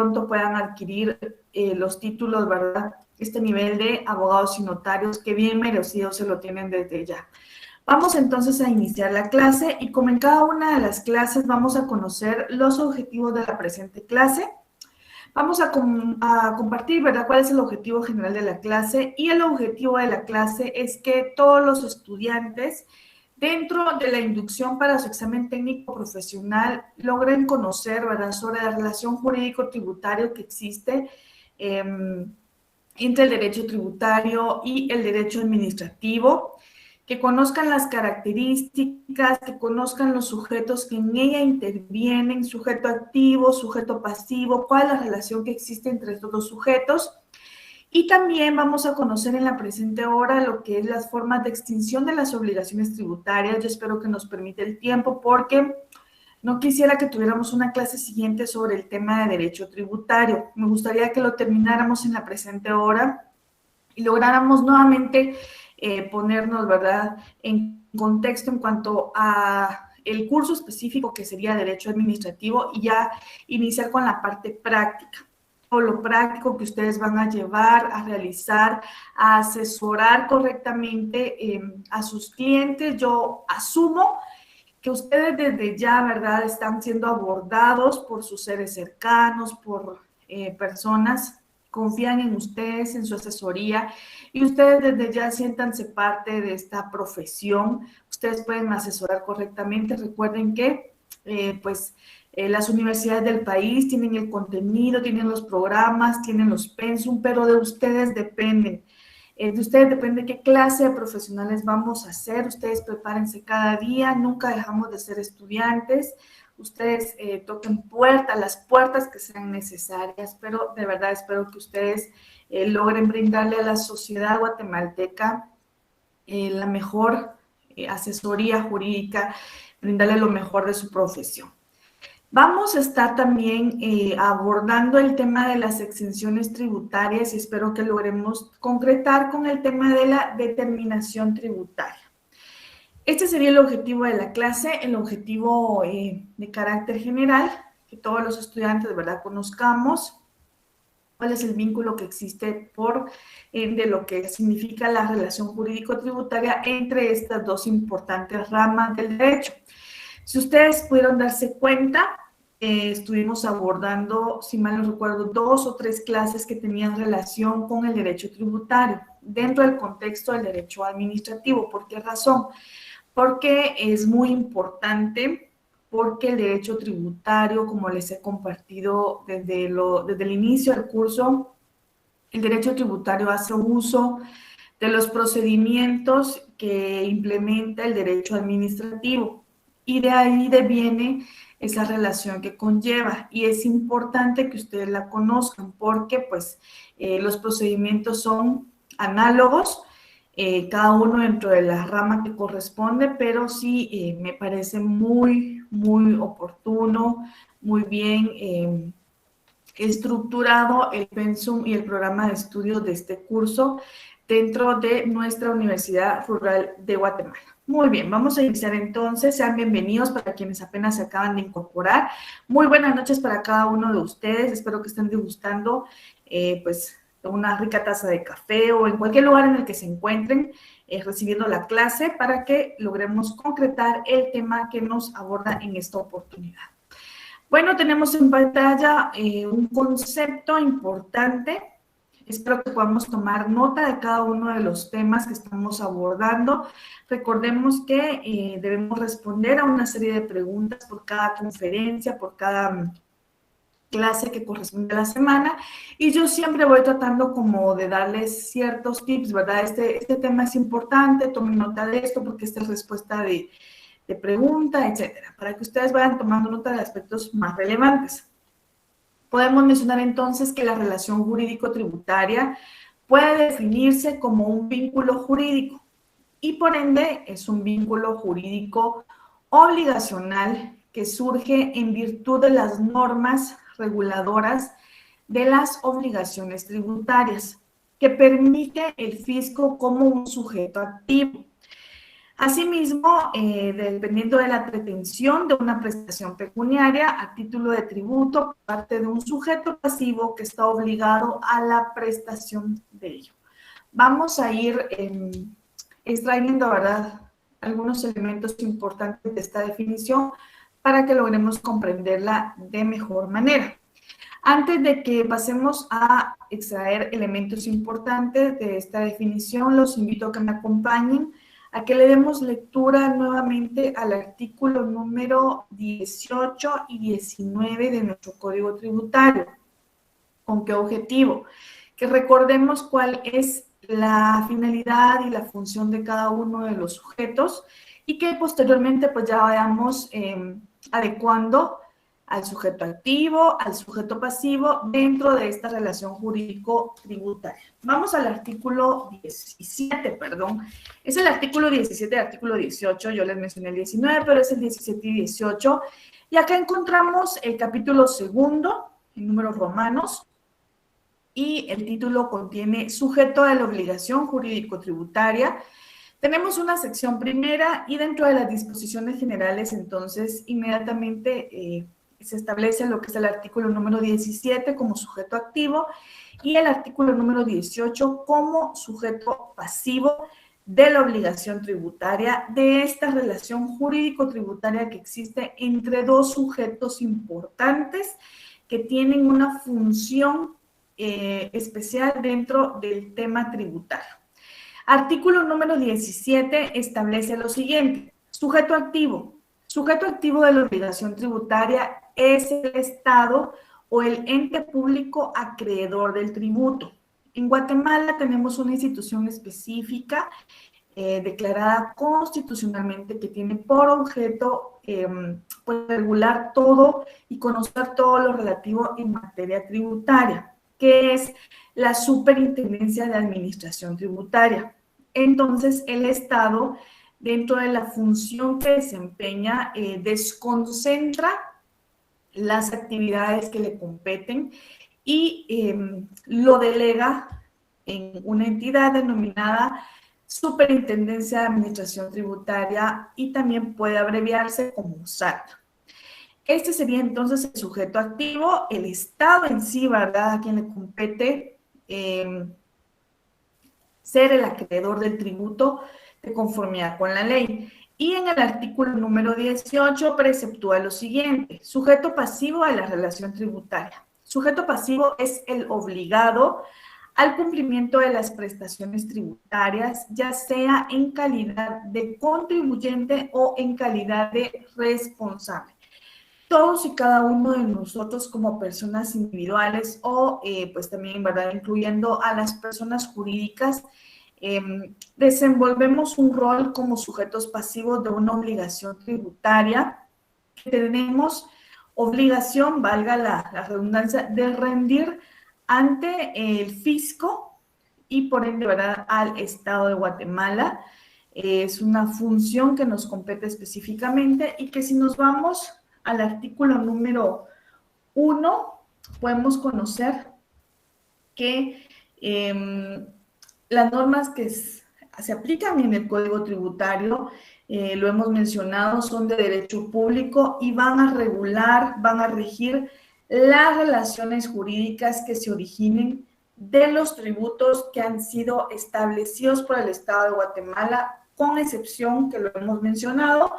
pronto puedan adquirir los títulos, ¿verdad? Este nivel de abogados y notarios que bien merecidos se lo tienen desde ya. Vamos entonces a iniciar la clase y como en cada una de las clases vamos a conocer los objetivos de la presente clase. Vamos a compartir, ¿verdad?, cuál es el objetivo general de la clase, y el objetivo de la clase es que todos los estudiantes, dentro de la inducción para su examen técnico profesional, logren conocer, ¿verdad?, sobre la relación jurídico-tributario que existe entre el derecho tributario y el derecho administrativo, que conozcan las características, que conozcan los sujetos que en ella intervienen, sujeto activo, sujeto pasivo, cuál es la relación que existe entre estos dos sujetos. Y también vamos a conocer en la presente hora lo que es las formas de extinción de las obligaciones tributarias. Yo espero que nos permita el tiempo porque no quisiera que tuviéramos una clase siguiente sobre el tema de derecho tributario. Me gustaría que lo termináramos en la presente hora y lográramos nuevamente ponernos, ¿verdad?, en contexto en cuanto a el curso específico que sería Derecho Administrativo y ya iniciar con la parte práctica, o lo práctico que ustedes van a llevar, a realizar, a asesorar correctamente a sus clientes. Yo asumo que ustedes desde ya, ¿verdad?, están siendo abordados por sus seres cercanos, por personas, confían en ustedes, en su asesoría, y ustedes desde ya siéntanse parte de esta profesión. Ustedes pueden asesorar correctamente. Recuerden que, las universidades del país tienen el contenido, tienen los programas, tienen los pensum, pero de ustedes dependen. De ustedes depende qué clase de profesionales vamos a ser. Ustedes prepárense cada día, nunca dejamos de ser estudiantes. Ustedes toquen las puertas que sean necesarias, pero de verdad espero que ustedes logren brindarle a la sociedad guatemalteca la mejor asesoría jurídica, brindarle lo mejor de su profesión. Vamos a estar también abordando el tema de las exenciones tributarias y espero que logremos concretar con el tema de la determinación tributaria. Este sería el objetivo de la clase, el objetivo de carácter general, que todos los estudiantes de verdad conozcamos cuál es el vínculo que existe de lo que significa la relación jurídico-tributaria entre estas dos importantes ramas del derecho. Si ustedes pudieron darse cuenta, estuvimos abordando, si mal no recuerdo, 2 o 3 clases que tenían relación con el derecho tributario dentro del contexto del derecho administrativo. ¿Por qué razón? Porque es muy importante, porque el derecho tributario, como les he compartido desde el inicio del curso, el derecho tributario hace uso de los procedimientos que implementa el derecho administrativo y de ahí deviene esa relación que conlleva, y es importante que ustedes la conozcan porque pues los procedimientos son análogos, cada uno dentro de la rama que corresponde, pero sí me parece muy, muy oportuno, muy bien estructurado el pensum y el programa de estudios de este curso dentro de nuestra Universidad Rural de Guatemala. Muy bien, vamos a iniciar entonces. Sean bienvenidos para quienes apenas se acaban de incorporar. Muy buenas noches para cada uno de ustedes. Espero que estén degustando pues una rica taza de café o en cualquier lugar en el que se encuentren recibiendo la clase para que logremos concretar el tema que nos aborda en esta oportunidad. Bueno, tenemos en pantalla un concepto importante. Espero que podamos tomar nota de cada uno de los temas que estamos abordando. Recordemos que debemos responder a una serie de preguntas por cada conferencia, por cada clase que corresponde a la semana, y yo siempre voy tratando como de darles ciertos tips, ¿verdad? Este tema es importante, tomen nota de esto porque esta es respuesta de pregunta, etcétera, para que ustedes vayan tomando nota de aspectos más relevantes. Podemos mencionar entonces que la relación jurídico-tributaria puede definirse como un vínculo jurídico y por ende es un vínculo jurídico obligacional que surge en virtud de las normas reguladoras de las obligaciones tributarias que permite el fisco como un sujeto activo. Asimismo, dependiendo de la pretensión de una prestación pecuniaria a título de tributo por parte de un sujeto pasivo que está obligado a la prestación de ello. Vamos a ir extrayendo, ¿verdad?, algunos elementos importantes de esta definición para que logremos comprenderla de mejor manera. Antes de que pasemos a extraer elementos importantes de esta definición, los invito a que me acompañen a que le demos lectura nuevamente al artículo número 18 y 19 de nuestro Código Tributario. ¿Con qué objetivo? Que recordemos cuál es la finalidad y la función de cada uno de los sujetos y que posteriormente pues ya vayamos adecuando al sujeto activo, al sujeto pasivo dentro de esta relación jurídico-tributaria. Vamos al artículo 17, perdón. Es el artículo 17 y el artículo 18, yo les mencioné el 19, pero es el 17 y 18. Y acá encontramos el capítulo segundo, en números romanos, y el título contiene sujeto de la obligación jurídico-tributaria. Tenemos una sección primera y dentro de las disposiciones generales, entonces, inmediatamente se establece lo que es el artículo número 17 como sujeto activo y el artículo número 18 como sujeto pasivo de la obligación tributaria de esta relación jurídico-tributaria que existe entre dos sujetos importantes que tienen una función especial dentro del tema tributario. Artículo número 17 establece lo siguiente: sujeto activo. Sujeto activo de la obligación tributaria es el Estado o el ente público acreedor del tributo. En Guatemala tenemos una institución específica declarada constitucionalmente que tiene por objeto pues, regular todo y conocer todo lo relativo en materia tributaria, que es la Superintendencia de Administración Tributaria. Entonces, el Estado, dentro de la función que desempeña, desconcentra las actividades que le competen y lo delega en una entidad denominada Superintendencia de Administración Tributaria y también puede abreviarse como SAT. Este sería entonces el sujeto activo, el Estado en sí, ¿verdad?, a quien le compete ser el acreedor del tributo de conformidad con la ley. Y en el artículo número 18 preceptúa lo siguiente: sujeto pasivo a la relación tributaria. Sujeto pasivo es el obligado al cumplimiento de las prestaciones tributarias, ya sea en calidad de contribuyente o en calidad de responsable. Todos y cada uno de nosotros como personas individuales o pues también, ¿verdad?, incluyendo a las personas jurídicas, desenvolvemos un rol como sujetos pasivos de una obligación tributaria. Tenemos obligación, valga la redundancia, de rendir ante el fisco y por ende, ¿verdad?, al Estado de Guatemala. Es una función que nos compete específicamente y que si nos vamos al artículo número 1, podemos conocer que las normas que se aplican en el Código Tributario, lo hemos mencionado, son de derecho público y van a regular, van a regir las relaciones jurídicas que se originen de los tributos que han sido establecidos por el Estado de Guatemala, con excepción, que lo hemos mencionado,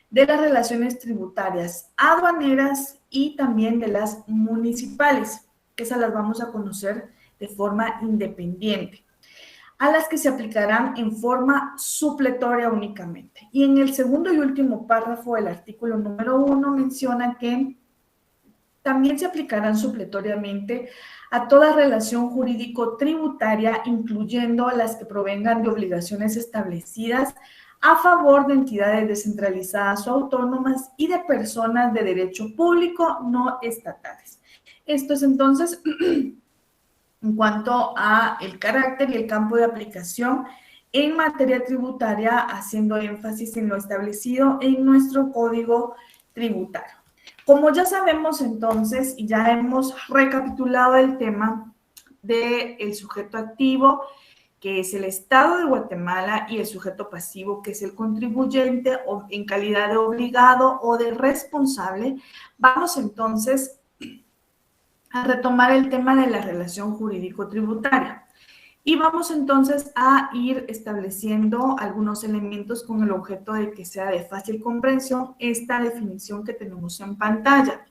de las relaciones tributarias aduaneras y también de las municipales, que esas las vamos a conocer de forma independiente, a las que se aplicarán en forma supletoria únicamente. Y en el segundo y último párrafo del artículo número 1 menciona que también se aplicarán supletoriamente a toda relación jurídico-tributaria, incluyendo las que provengan de obligaciones establecidas a favor de entidades descentralizadas o autónomas y de personas de derecho público no estatales. Esto es entonces en cuanto a el carácter y el campo de aplicación en materia tributaria, haciendo énfasis en lo establecido en nuestro Código Tributario. Como ya sabemos entonces, y ya hemos recapitulado el tema del sujeto activo, que es el Estado de Guatemala, y el sujeto pasivo, que es el contribuyente, o en calidad de obligado o de responsable. Vamos entonces a retomar el tema de la relación jurídico-tributaria. Y vamos entonces a ir estableciendo algunos elementos con el objeto de que sea de fácil comprensión esta definición que tenemos en pantalla.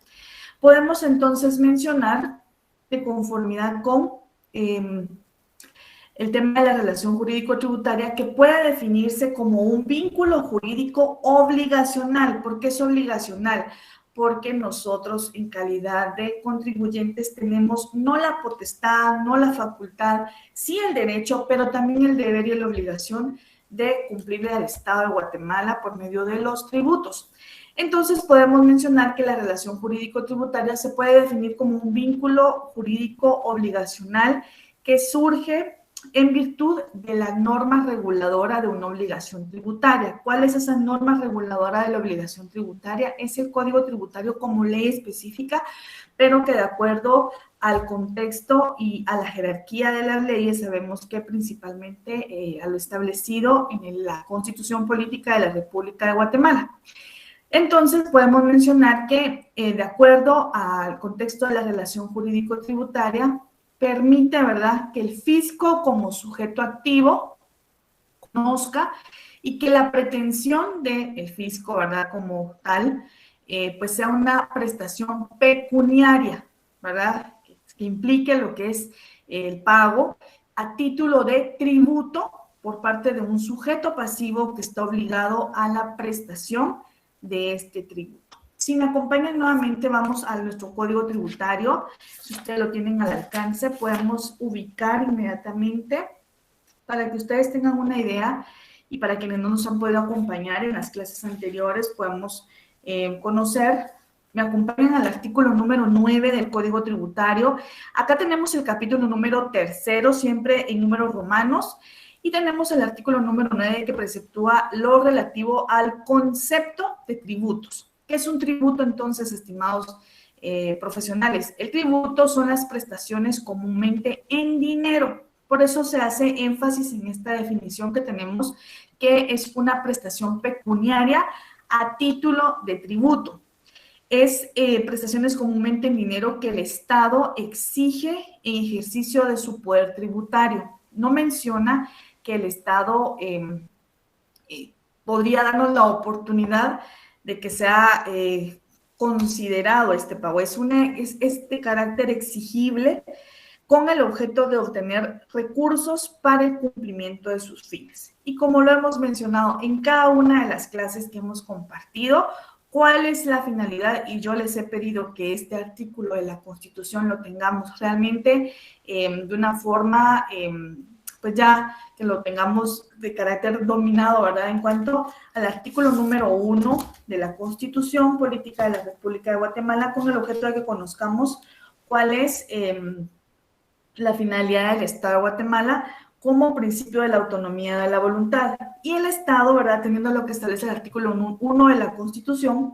Podemos entonces mencionar, de conformidad con el tema de la relación jurídico-tributaria, que puede definirse como un vínculo jurídico obligacional. ¿Por qué es obligacional? Porque nosotros, en calidad de contribuyentes, tenemos no la potestad, no la facultad, sí el derecho, pero también el deber y la obligación de cumplirle al Estado de Guatemala por medio de los tributos. Entonces, podemos mencionar que la relación jurídico-tributaria se puede definir como un vínculo jurídico obligacional que surge en virtud de la norma reguladora de una obligación tributaria. ¿Cuál es esa norma reguladora de la obligación tributaria? Es el Código Tributario como ley específica, pero que de acuerdo al contexto y a la jerarquía de las leyes, sabemos que principalmente a lo establecido en la Constitución Política de la República de Guatemala. Entonces, podemos mencionar que, de acuerdo al contexto de la relación jurídico-tributaria, permite, ¿verdad?, que el fisco como sujeto activo conozca y que la pretensión del fisco, ¿verdad?, como tal, pues sea una prestación pecuniaria, ¿verdad?, que implique lo que es el pago a título de tributo por parte de un sujeto pasivo que está obligado a la prestación de este tributo. Si me acompañan nuevamente, vamos a nuestro código tributario. Si ustedes lo tienen al alcance, podemos ubicar inmediatamente para que ustedes tengan una idea y para quienes no nos han podido acompañar en las clases anteriores, podemos conocer. Me acompañan al artículo número 9 del Código Tributario. Acá tenemos el capítulo número 3, siempre en números romanos, y tenemos el artículo número 9 que preceptúa lo relativo al concepto de tributos. ¿Qué es un tributo entonces, estimados profesionales? El tributo son las prestaciones comúnmente en dinero. Por eso se hace énfasis en esta definición que tenemos, que es una prestación pecuniaria a título de tributo. Es prestaciones comúnmente en dinero que el Estado exige en ejercicio de su poder tributario. No menciona que el Estado podría darnos la oportunidad de que sea considerado este pago. Es de carácter exigible con el objeto de obtener recursos para el cumplimiento de sus fines. Y como lo hemos mencionado en cada una de las clases que hemos compartido, ¿cuál es la finalidad? Y yo les he pedido que este artículo de la Constitución lo tengamos realmente de una forma, pues ya que lo tengamos de carácter dominado, ¿verdad? En cuanto al artículo número 1 de la Constitución Política de la República de Guatemala, con el objeto de que conozcamos cuál es la finalidad del Estado de Guatemala como principio de la autonomía de la voluntad. Y el Estado, ¿verdad?, teniendo lo que establece el artículo 1 de la Constitución,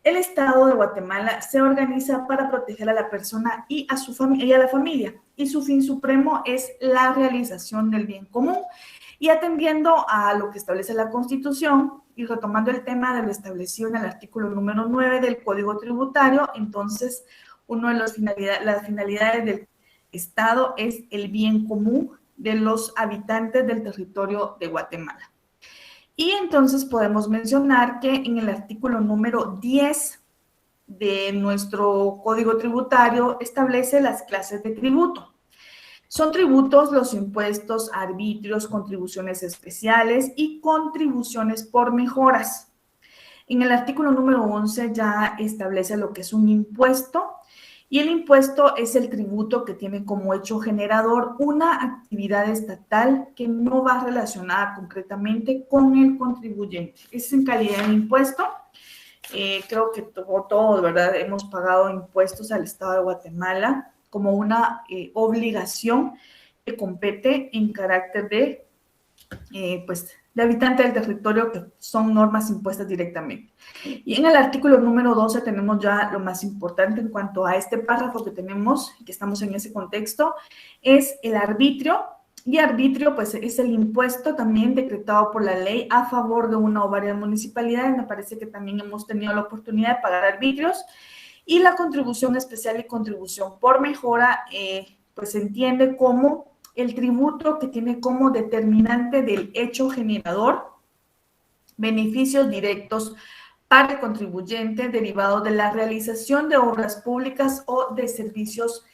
el Estado de Guatemala se organiza para proteger a la persona y a su familia, y a la familia, y su fin supremo es la realización del bien común. Y atendiendo a lo que establece la Constitución y retomando el tema de lo establecido en el artículo número 9 del Código Tributario, entonces, una de las finalidades del Estado es el bien común de los habitantes del territorio de Guatemala. Y entonces podemos mencionar que en el artículo número 10 de nuestro Código Tributario establece las clases de tributo. Son tributos los impuestos, arbitrios, contribuciones especiales y contribuciones por mejoras. En el artículo número 11 ya establece lo que es un impuesto. Y el impuesto es el tributo que tiene como hecho generador una actividad estatal que no va relacionada concretamente con el contribuyente. Es en calidad de impuesto. Creo que todos, ¿verdad?, hemos pagado impuestos al Estado de Guatemala como una obligación que compete en carácter de, de habitante del territorio, que son normas impuestas directamente. Y en el artículo número 12 tenemos ya lo más importante en cuanto a este párrafo que tenemos, que estamos en ese contexto, es el arbitrio. Y arbitrio, pues es el impuesto también decretado por la ley a favor de una o varias municipalidades. Me parece que también hemos tenido la oportunidad de pagar arbitrios. Y la contribución especial y contribución por mejora, pues se entiende como el tributo que tiene como determinante del hecho generador beneficios directos para el contribuyente derivados de la realización de obras públicas o de servicios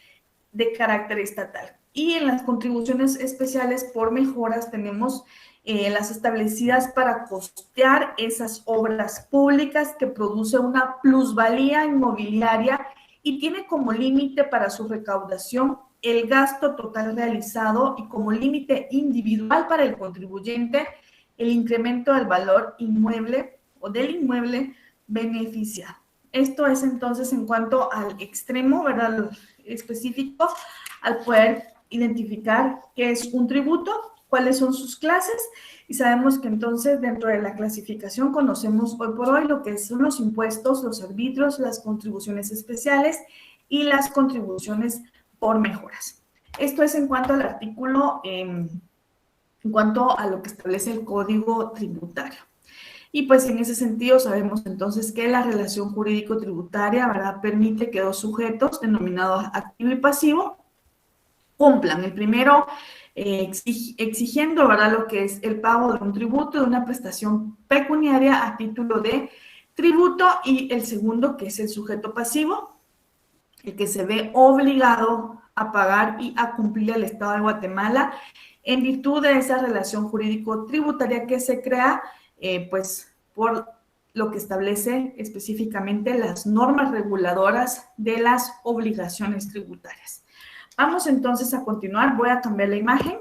de carácter estatal. Y en las contribuciones especiales por mejoras tenemos las establecidas para costear esas obras públicas que produce una plusvalía inmobiliaria y tiene como límite para su recaudación el gasto total realizado y como límite individual para el contribuyente el incremento del valor inmueble o del inmueble beneficiado. Esto es entonces en cuanto al extremo, ¿verdad? Específico, al poder identificar qué es un tributo, cuáles son sus clases, y sabemos que entonces dentro de la clasificación conocemos hoy por hoy lo que son los impuestos, los arbitrios, las contribuciones especiales y las contribuciones por mejoras. Esto es en cuanto al artículo, en cuanto a lo que establece el Código Tributario. Y pues en ese sentido sabemos entonces que la relación jurídico-tributaria, ¿verdad?, permite que dos sujetos denominados activo y pasivo cumplan. El primero exigiendo, ¿verdad?, lo que es el pago de un tributo, de una prestación pecuniaria a título de tributo, y el segundo, que es el sujeto pasivo, el que se ve obligado a pagar y a cumplir el Estado de Guatemala en virtud de esa relación jurídico-tributaria que se crea, pues, por lo que establece específicamente las normas reguladoras de las obligaciones tributarias. Vamos entonces a continuar, voy a cambiar la imagen.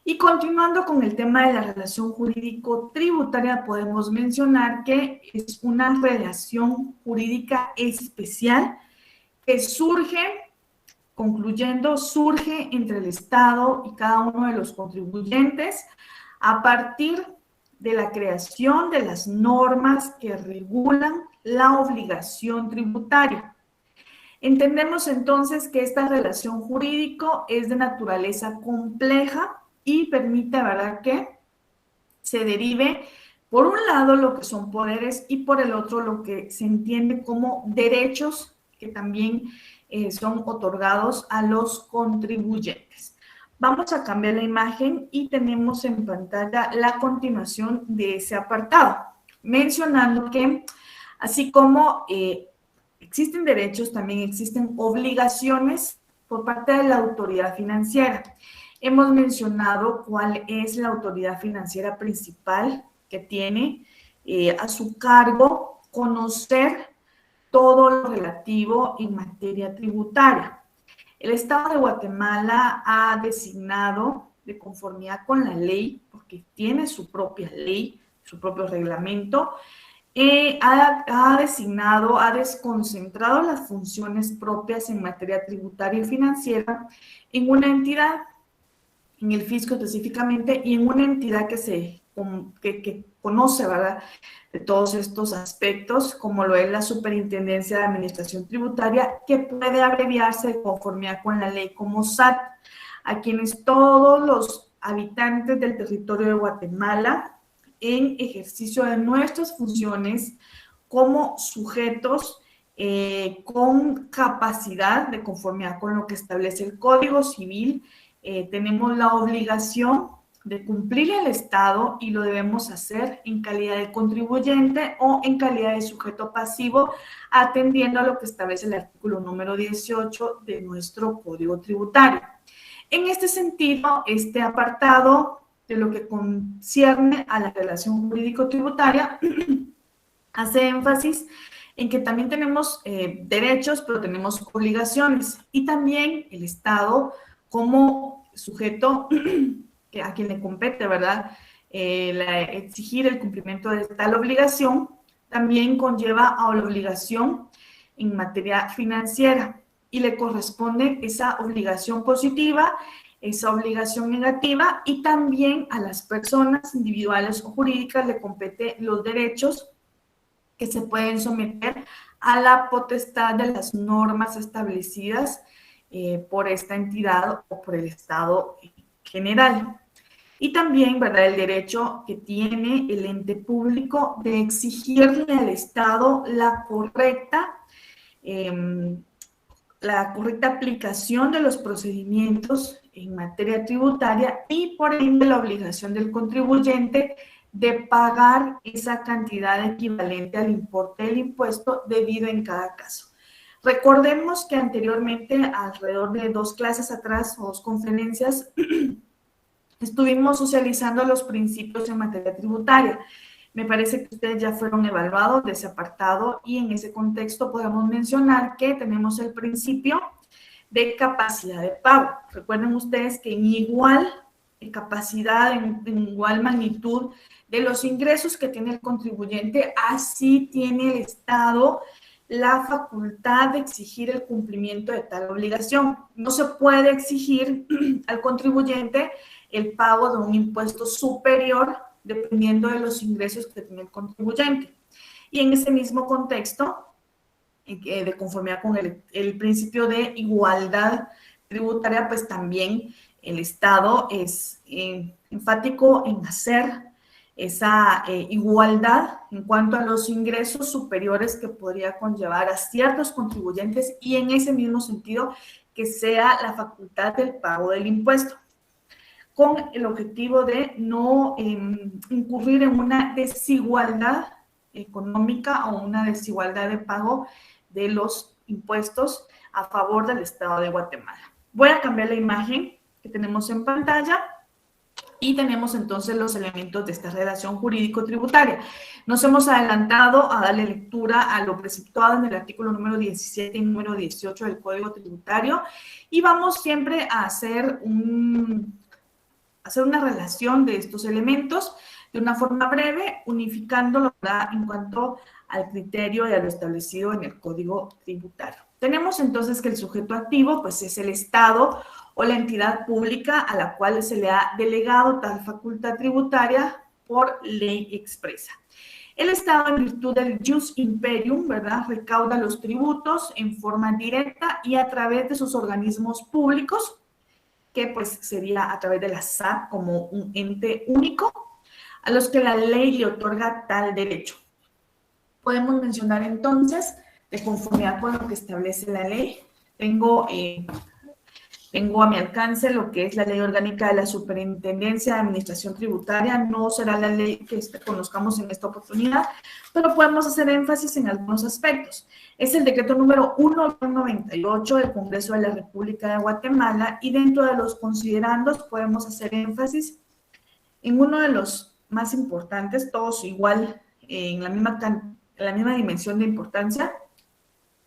Y continuando con el tema de la relación jurídico-tributaria, podemos mencionar que es una relación jurídica especial que surge, concluyendo, surge entre el Estado y cada uno de los contribuyentes a partir de la creación de las normas que regulan la obligación tributaria. Entendemos entonces que esta relación jurídica es de naturaleza compleja y permite, ¿verdad?, que se derive por un lado lo que son poderes y por el otro lo que se entiende como derechos que también son otorgados a los contribuyentes. Vamos a cambiar la imagen y tenemos en pantalla la continuación de ese apartado, mencionando que así como existen derechos, también existen obligaciones por parte de la autoridad financiera. Hemos mencionado cuál es la autoridad financiera principal que tiene a su cargo conocer todo lo relativo en materia tributaria. El Estado de Guatemala ha designado, de conformidad con la ley, porque tiene su propia ley, su propio reglamento, ha designado, ha desconcentrado las funciones propias en materia tributaria y financiera en una entidad, en el fisco específicamente, y en una entidad que conoce, ¿verdad?, de todos estos aspectos, como lo es la Superintendencia de Administración Tributaria, que puede abreviarse de conformidad con la ley como SAT, a quienes todos los habitantes del territorio de Guatemala, en ejercicio de nuestras funciones como sujetos con capacidad de conformidad con lo que establece el Código Civil, tenemos la obligación de cumplir el Estado y lo debemos hacer en calidad de contribuyente o en calidad de sujeto pasivo, atendiendo a lo que establece el artículo número 18 de nuestro Código Tributario. En este sentido, este apartado de lo que concierne a la relación jurídico-tributaria hace énfasis en que también tenemos derechos, pero tenemos obligaciones, y también el Estado como sujeto a quien le compete, ¿verdad?, exigir el cumplimiento de tal obligación, también conlleva a la obligación en materia financiera y le corresponde esa obligación positiva, esa obligación negativa, y también a las personas individuales o jurídicas le compete los derechos que se pueden someter a la potestad de las normas establecidas por esta entidad o por el Estado general. Y también, ¿verdad?, el derecho que tiene el ente público de exigirle al Estado la correcta aplicación de los procedimientos en materia tributaria y, por ende, la obligación del contribuyente de pagar esa cantidad equivalente al importe del impuesto debido en cada caso. Recordemos que anteriormente, alrededor de 2 clases atrás o 2 conferencias, estuvimos socializando los principios en materia tributaria. Me parece que ustedes ya fueron evaluados de ese apartado y en ese contexto podemos mencionar que tenemos el principio de capacidad de pago. Recuerden ustedes que en igual capacidad, en igual magnitud de los ingresos que tiene el contribuyente, así tiene el Estado la facultad de exigir el cumplimiento de tal obligación. No se puede exigir al contribuyente el pago de un impuesto superior dependiendo de los ingresos que tiene el contribuyente. Y en ese mismo contexto, de conformidad con el principio de igualdad tributaria, pues también el Estado es enfático en hacer esa igualdad en cuanto a los ingresos superiores que podría conllevar a ciertos contribuyentes y en ese mismo sentido que sea la facultad del pago del impuesto, con el objetivo de no incurrir en una desigualdad económica o una desigualdad de pago de los impuestos a favor del Estado de Guatemala. Voy a cambiar la imagen que tenemos en pantalla y tenemos entonces los elementos de esta redacción jurídico-tributaria. Nos hemos adelantado a darle lectura a lo preceptuado en el artículo número 17 y número 18 del Código Tributario y vamos siempre a hacer una relación de estos elementos de una forma breve, unificándolo en cuanto al criterio y a lo establecido en el Código Tributario. Tenemos entonces que el sujeto activo pues es el Estado o la entidad pública a la cual se le ha delegado tal facultad tributaria por ley expresa. El Estado, en virtud del jus imperium, ¿verdad?, recauda los tributos en forma directa y a través de sus organismos públicos, que pues sería a través de la SAT como un ente único, a los que la ley le otorga tal derecho. Podemos mencionar entonces, de conformidad con lo que establece la ley, tengo a mi alcance lo que es la Ley Orgánica de la Superintendencia de Administración Tributaria. No será la ley que conozcamos en esta oportunidad, pero podemos hacer énfasis en algunos aspectos. Es el decreto número 1/98 del Congreso de la República de Guatemala y dentro de los considerandos podemos hacer énfasis en uno de los más importantes, todos igual en la misma dimensión de importancia,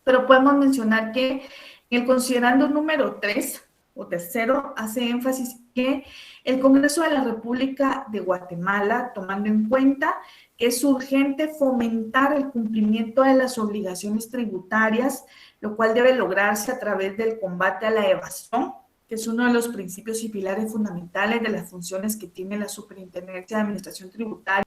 pero podemos mencionar que en el considerando número 3 o tercero hace énfasis que el Congreso de la República de Guatemala, tomando en cuenta que es urgente fomentar el cumplimiento de las obligaciones tributarias, lo cual debe lograrse a través del combate a la evasión, que es uno de los principios y pilares fundamentales de las funciones que tiene la Superintendencia de Administración Tributaria.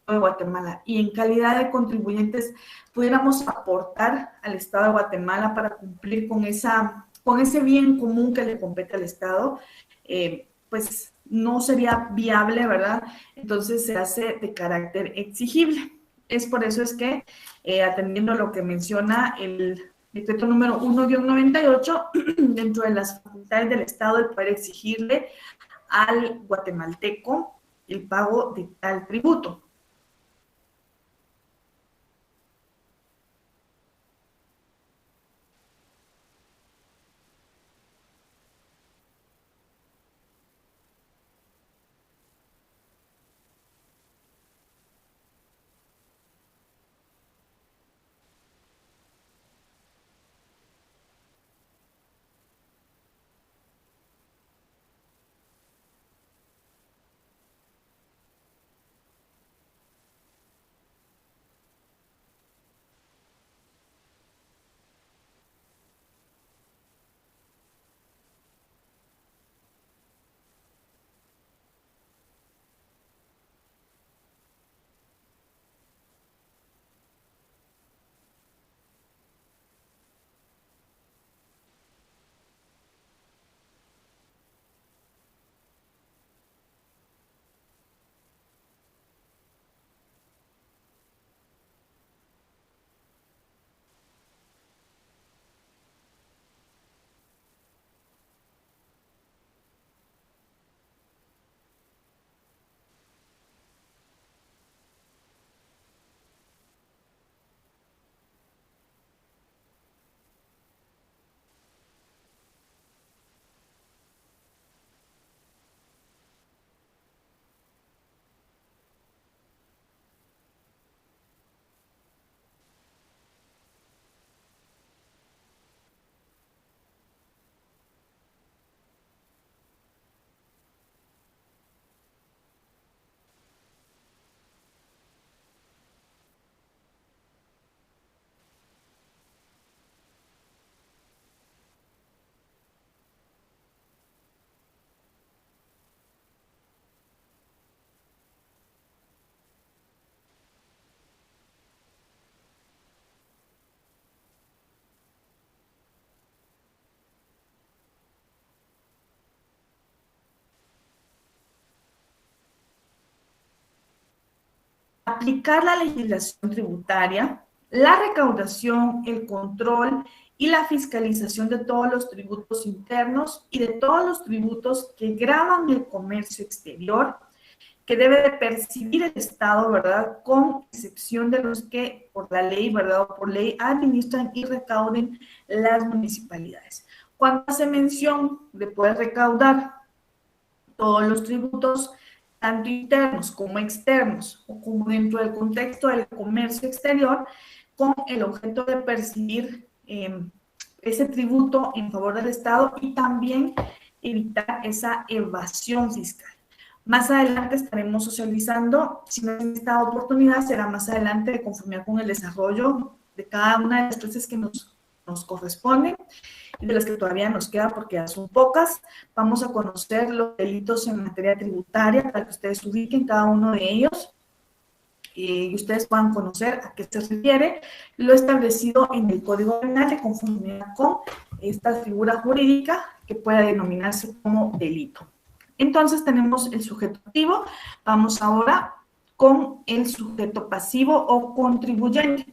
De Guatemala y en calidad de contribuyentes pudiéramos aportar al Estado de Guatemala para cumplir con ese bien común que le compete al Estado, pues no sería viable, ¿verdad? Entonces se hace de carácter exigible. Es por eso es que, atendiendo a lo que menciona el decreto número 1/98, dentro de las facultades del Estado, el poder exigirle al guatemalteco el pago de tal tributo. aplicar la legislación tributaria, la recaudación, el control y la fiscalización de todos los tributos internos y de todos los tributos que gravan el comercio exterior, que debe de percibir el Estado, ¿verdad? Con excepción de los que por la ley, ¿verdad? O por ley administran y recauden las municipalidades. Cuando hace mención de poder recaudar todos los tributos, tanto internos como externos, o como dentro del contexto del comercio exterior, con el objeto de percibir ese tributo en favor del Estado y también evitar esa evasión fiscal. Más adelante estaremos socializando, si no en esta oportunidad, será más adelante de conformidad con el desarrollo de cada una de las clases que nos corresponden y de las que todavía nos queda porque ya son pocas. Vamos a conocer los delitos en materia tributaria para que ustedes ubiquen cada uno de ellos y ustedes puedan conocer a qué se refiere lo establecido en el Código Penal de conformidad con esta figura jurídica que pueda denominarse como delito. Entonces tenemos el sujeto activo. Vamos ahora con el sujeto pasivo o contribuyente.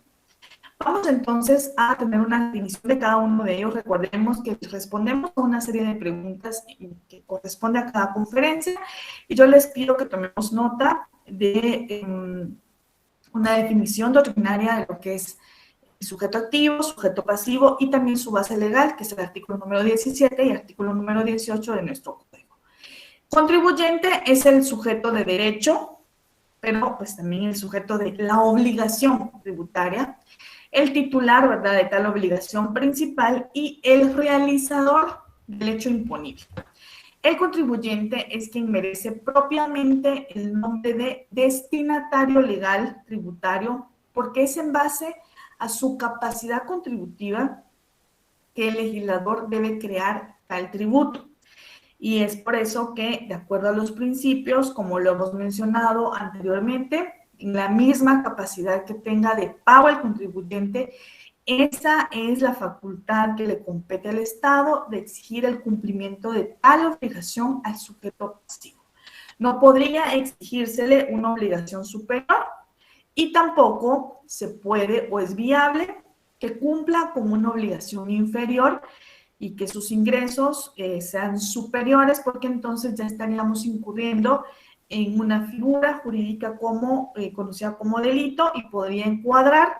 Vamos entonces a tener una definición de cada uno de ellos. Recordemos que respondemos a una serie de preguntas que corresponde a cada conferencia y yo les pido que tomemos nota de una definición doctrinaria de lo que es el sujeto activo, sujeto pasivo y también su base legal, que es el artículo número 17 y artículo número 18 de nuestro código. Contribuyente es el sujeto de derecho, pero pues también el sujeto de la obligación tributaria, el titular, ¿verdad?, de tal obligación principal y el realizador del hecho imponible. El contribuyente es quien merece propiamente el nombre de destinatario legal tributario porque es en base a su capacidad contributiva que el legislador debe crear tal tributo. Y es por eso que, de acuerdo a los principios, como lo hemos mencionado anteriormente, en la misma capacidad que tenga de pago el contribuyente, esa es la facultad que le compete al Estado de exigir el cumplimiento de tal obligación al sujeto pasivo. No podría exigírsele una obligación superior y tampoco se puede o es viable que cumpla con una obligación inferior y que sus ingresos sean superiores, porque entonces ya estaríamos incurriendo en una figura jurídica conocida como delito y podría encuadrar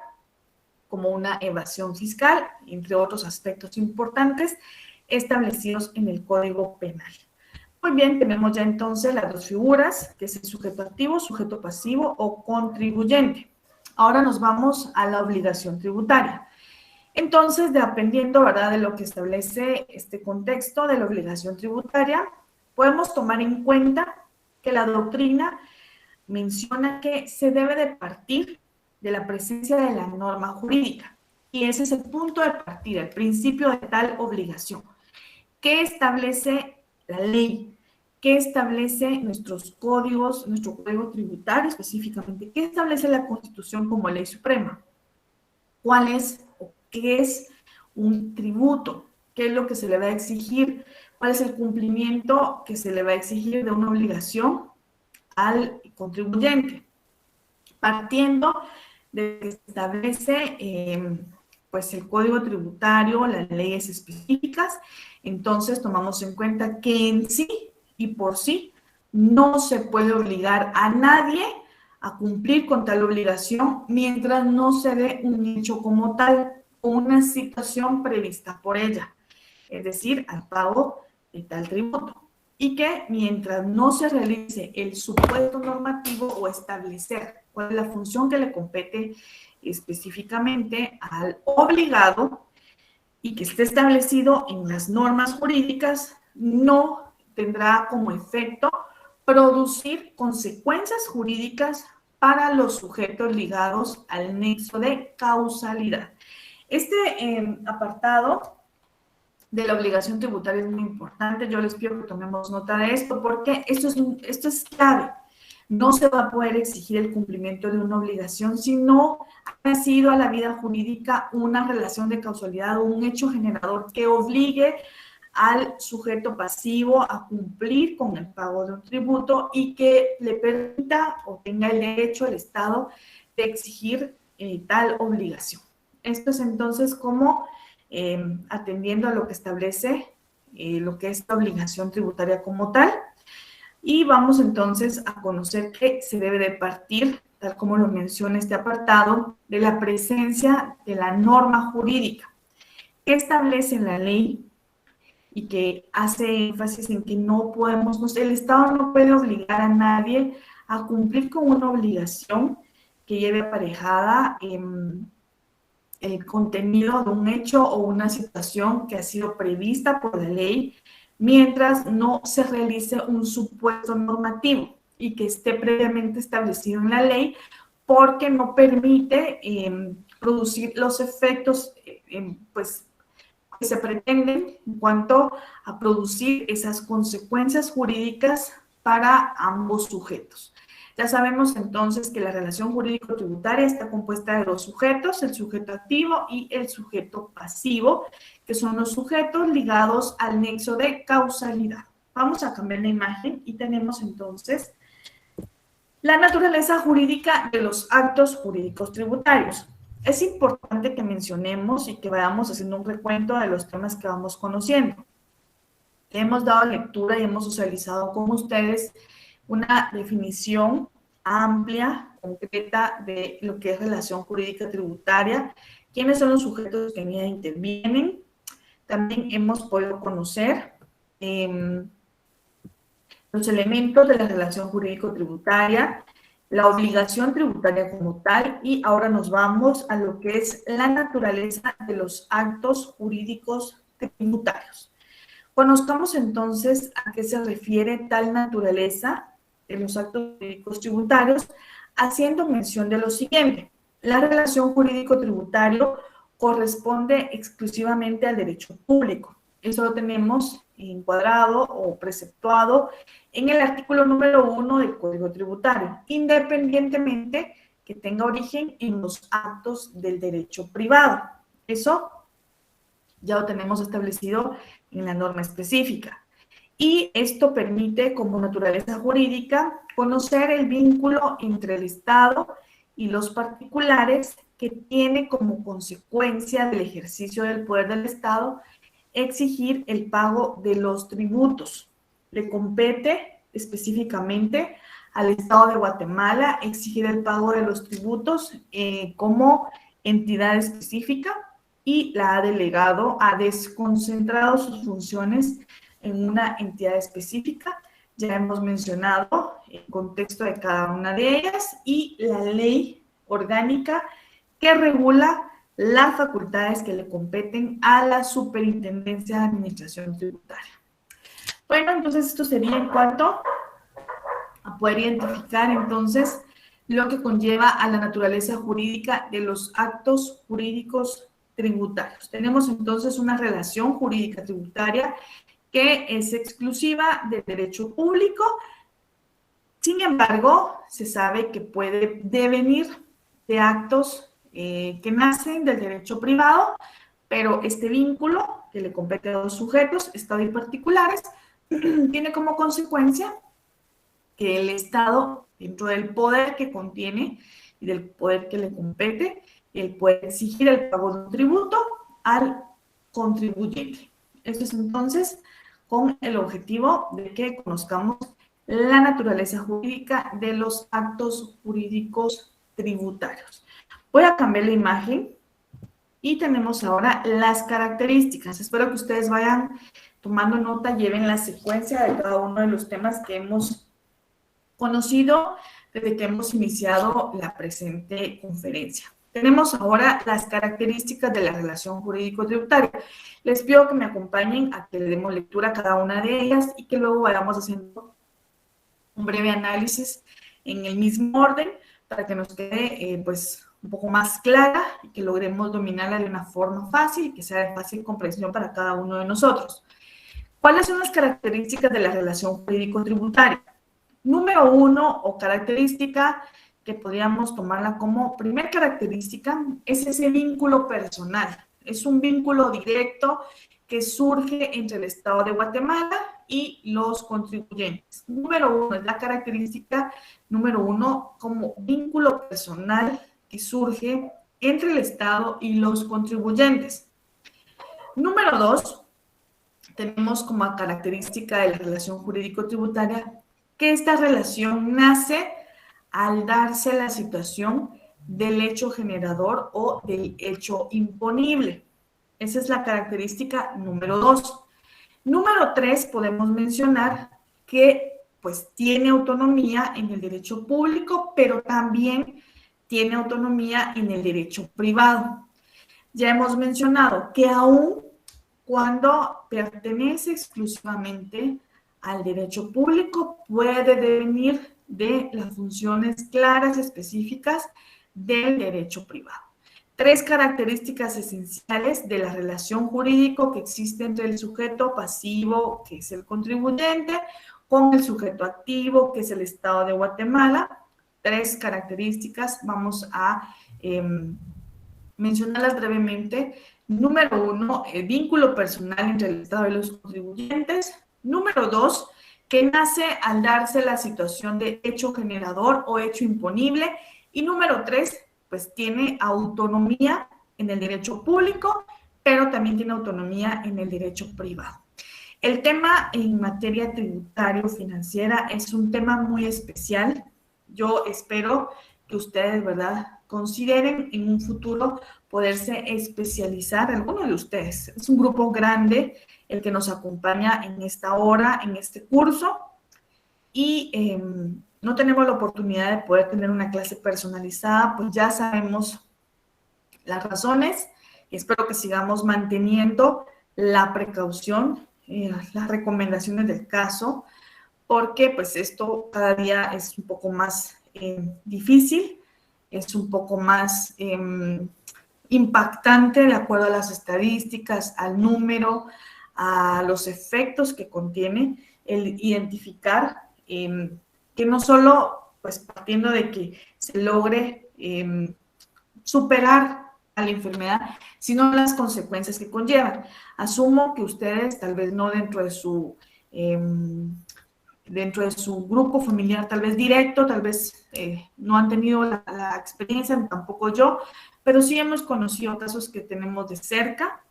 como una evasión fiscal, entre otros aspectos importantes establecidos en el Código Penal. Muy bien, tenemos ya entonces las dos figuras, que es el sujeto activo, sujeto pasivo o contribuyente. Ahora nos vamos a la obligación tributaria. Entonces, dependiendo, ¿verdad?, de lo que establece este contexto de la obligación tributaria, podemos tomar en cuenta que la doctrina menciona que se debe de partir de la presencia de la norma jurídica. Y ese es el punto de partida, el principio de tal obligación. ¿Qué establece la ley? ¿Qué establece nuestros códigos, nuestro código tributario específicamente? ¿Qué establece la Constitución como ley suprema? ¿Cuál es o qué es un tributo? ¿Qué es lo que se le va a exigir? ¿Cuál es el cumplimiento que se le va a exigir de una obligación al contribuyente? Partiendo de que establece pues el código tributario, las leyes específicas, entonces tomamos en cuenta que en sí y por sí no se puede obligar a nadie a cumplir con tal obligación mientras no se dé un hecho como tal o una situación prevista por ella, es decir, al pago de tal tributo. Y que mientras no se realice el supuesto normativo o establecer cuál es la función que le compete específicamente al obligado y que esté establecido en las normas jurídicas, no tendrá como efecto producir consecuencias jurídicas para los sujetos ligados al nexo de causalidad. Este apartado de la obligación tributaria es muy importante. Yo les pido que tomemos nota de esto porque esto es clave. No se va a poder exigir el cumplimiento de una obligación si no ha sido a la vida jurídica una relación de causalidad o un hecho generador que obligue al sujeto pasivo a cumplir con el pago de un tributo y que le permita o tenga el derecho al Estado de exigir tal obligación. Esto es entonces como atendiendo a lo que establece lo que es la obligación tributaria como tal. Y vamos entonces a conocer que se debe de partir, tal como lo menciona este apartado, de la presencia de la norma jurídica que establece en la ley y que hace énfasis en que no podemos, el Estado no puede obligar a nadie a cumplir con una obligación que lleve aparejada el contenido de un hecho o una situación que ha sido prevista por la ley mientras no se realice un supuesto normativo y que esté previamente establecido en la ley, porque no permite producir los efectos pues, que se pretenden en cuanto a producir esas consecuencias jurídicas para ambos sujetos. Ya sabemos entonces que la relación jurídico-tributaria está compuesta de dos sujetos, el sujeto activo y el sujeto pasivo, que son los sujetos ligados al nexo de causalidad. Vamos a cambiar la imagen y tenemos entonces la naturaleza jurídica de los actos jurídicos tributarios. Es importante que mencionemos y que vayamos haciendo un recuento de los temas que vamos conociendo. Hemos dado lectura y hemos socializado con ustedes una definición amplia, concreta de lo que es relación jurídica tributaria, quiénes son los sujetos que en ella intervienen. También hemos podido conocer los elementos de la relación jurídico-tributaria, la obligación tributaria como tal, y ahora nos vamos a lo que es la naturaleza de los actos jurídicos tributarios. Conozcamos entonces a qué se refiere tal naturaleza de los actos jurídicos tributarios, haciendo mención de lo siguiente. La relación jurídico-tributario corresponde exclusivamente al derecho público. Eso lo tenemos encuadrado o preceptuado en el artículo número 1 del Código Tributario, independientemente que tenga origen en los actos del derecho privado. Eso ya lo tenemos establecido en la norma específica. Y esto permite, como naturaleza jurídica, conocer el vínculo entre el Estado y los particulares que tiene como consecuencia del ejercicio del poder del Estado exigir el pago de los tributos. Le compete específicamente al Estado de Guatemala exigir el pago de los tributos como entidad específica, y la ha delegado, ha desconcentrado sus funciones en una entidad específica. Ya hemos mencionado el contexto de cada una de ellas y la ley orgánica que regula las facultades que le competen a la Superintendencia de Administración Tributaria. Bueno, entonces esto sería en cuanto a poder identificar entonces lo que conlleva a la naturaleza jurídica de los actos jurídicos tributarios. Tenemos entonces una relación jurídica tributaria que es exclusiva del derecho público. Sin embargo, se sabe que puede devenir de actos que nacen del derecho privado, pero este vínculo que le compete a los sujetos, Estado y particulares, tiene como consecuencia que el Estado, dentro del poder que contiene y del poder que le compete, él puede exigir el pago de un tributo al contribuyente. Esto es entonces con el objetivo de que conozcamos la naturaleza jurídica de los actos jurídicos tributarios. Voy a cambiar la imagen y tenemos ahora las características. Espero que ustedes vayan tomando nota, lleven la secuencia de cada uno de los temas que hemos conocido desde que hemos iniciado la presente conferencia. Tenemos ahora las características de la relación jurídico-tributaria. Les pido que me acompañen a que le demos lectura a cada una de ellas y que luego vayamos haciendo un breve análisis en el mismo orden para que nos quede pues un poco más clara y que logremos dominarla de una forma fácil y que sea de fácil comprensión para cada uno de nosotros. ¿Cuáles son las características de la relación jurídico-tributaria? Número 1, o característica, que podríamos tomarla como primer característica, es ese vínculo personal. Es un vínculo directo que surge entre el Estado de Guatemala y los contribuyentes. Número 1 es la característica número 1 como vínculo personal que surge entre el Estado y los contribuyentes. Número 2, tenemos como característica de la relación jurídico-tributaria que esta relación nace al darse la situación del hecho generador o del hecho imponible. Esa es la característica número 2. Número 3, podemos mencionar que pues tiene autonomía en el derecho público, pero también tiene autonomía en el derecho privado. Ya hemos mencionado que aún cuando pertenece exclusivamente al derecho público, puede devenir de las funciones claras, específicas del derecho privado. 3 características esenciales de la relación jurídica que existe entre el sujeto pasivo, que es el contribuyente, con el sujeto activo, que es el Estado de Guatemala. 3 características, vamos a mencionarlas brevemente. Número 1, el vínculo personal entre el Estado y los contribuyentes. Número 2, que nace al darse la situación de hecho generador o hecho imponible. Y número 3, pues tiene autonomía en el derecho público, pero también tiene autonomía en el derecho privado. El tema en materia tributario-financiera es un tema muy especial. Yo espero que ustedes, ¿verdad?, consideren en un futuro poderse especializar, alguno de ustedes. Es un grupo grande el que nos acompaña en esta hora, en este curso, y no tenemos la oportunidad de poder tener una clase personalizada, pues ya sabemos las razones. Espero que sigamos manteniendo la precaución, las recomendaciones del caso, porque pues esto cada día es un poco más difícil, es un poco más impactante de acuerdo a las estadísticas, al número, a los efectos que contiene el identificar que no solo pues partiendo de que se logre superar a la enfermedad, sino las consecuencias que conllevan. Asumo que ustedes, tal vez no dentro de su grupo familiar, tal vez directo, tal vez no han tenido la experiencia, tampoco yo, pero sí hemos conocido casos que tenemos de cerca,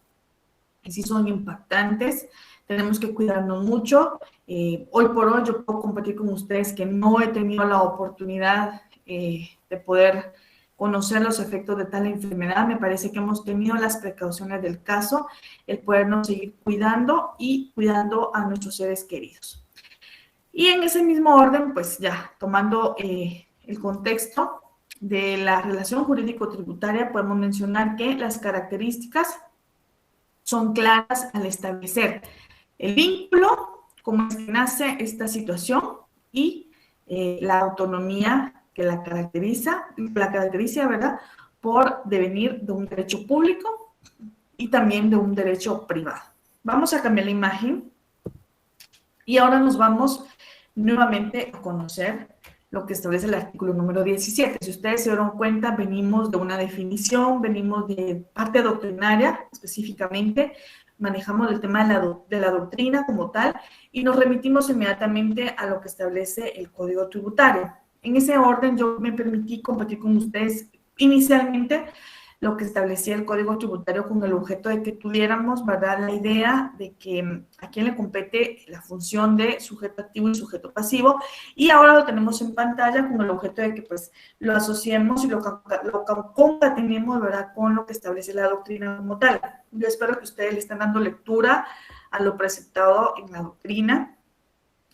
y sí son impactantes. Tenemos que cuidarnos mucho. Hoy por hoy yo puedo compartir con ustedes que no he tenido la oportunidad de poder conocer los efectos de tal enfermedad. Me parece que hemos tenido las precauciones del caso, el podernos seguir cuidando y cuidando a nuestros seres queridos. Y en ese mismo orden, pues ya tomando el contexto de la relación jurídico-tributaria, podemos mencionar que las características son claras al establecer el vínculo, cómo es que nace esta situación y la autonomía que la caracteriza, ¿verdad?, por devenir de un derecho público y también de un derecho privado. Vamos a cambiar la imagen y ahora nos vamos nuevamente a conocer lo que establece el artículo número 17. Si ustedes se dieron cuenta, venimos de una definición, venimos de parte doctrinaria específicamente, manejamos el tema de la doctrina como tal y nos remitimos inmediatamente a lo que establece el Código Tributario. En ese orden yo me permití compartir con ustedes inicialmente lo que establecía el Código Tributario con el objeto de que tuviéramos, ¿verdad?, la idea de que a quién le compete la función de sujeto activo y sujeto pasivo, y ahora lo tenemos en pantalla con el objeto de que pues lo asociemos y lo concatenemos, ¿verdad?, con lo que establece la doctrina como tal. Yo espero que ustedes le estén dando lectura a lo presentado en la doctrina,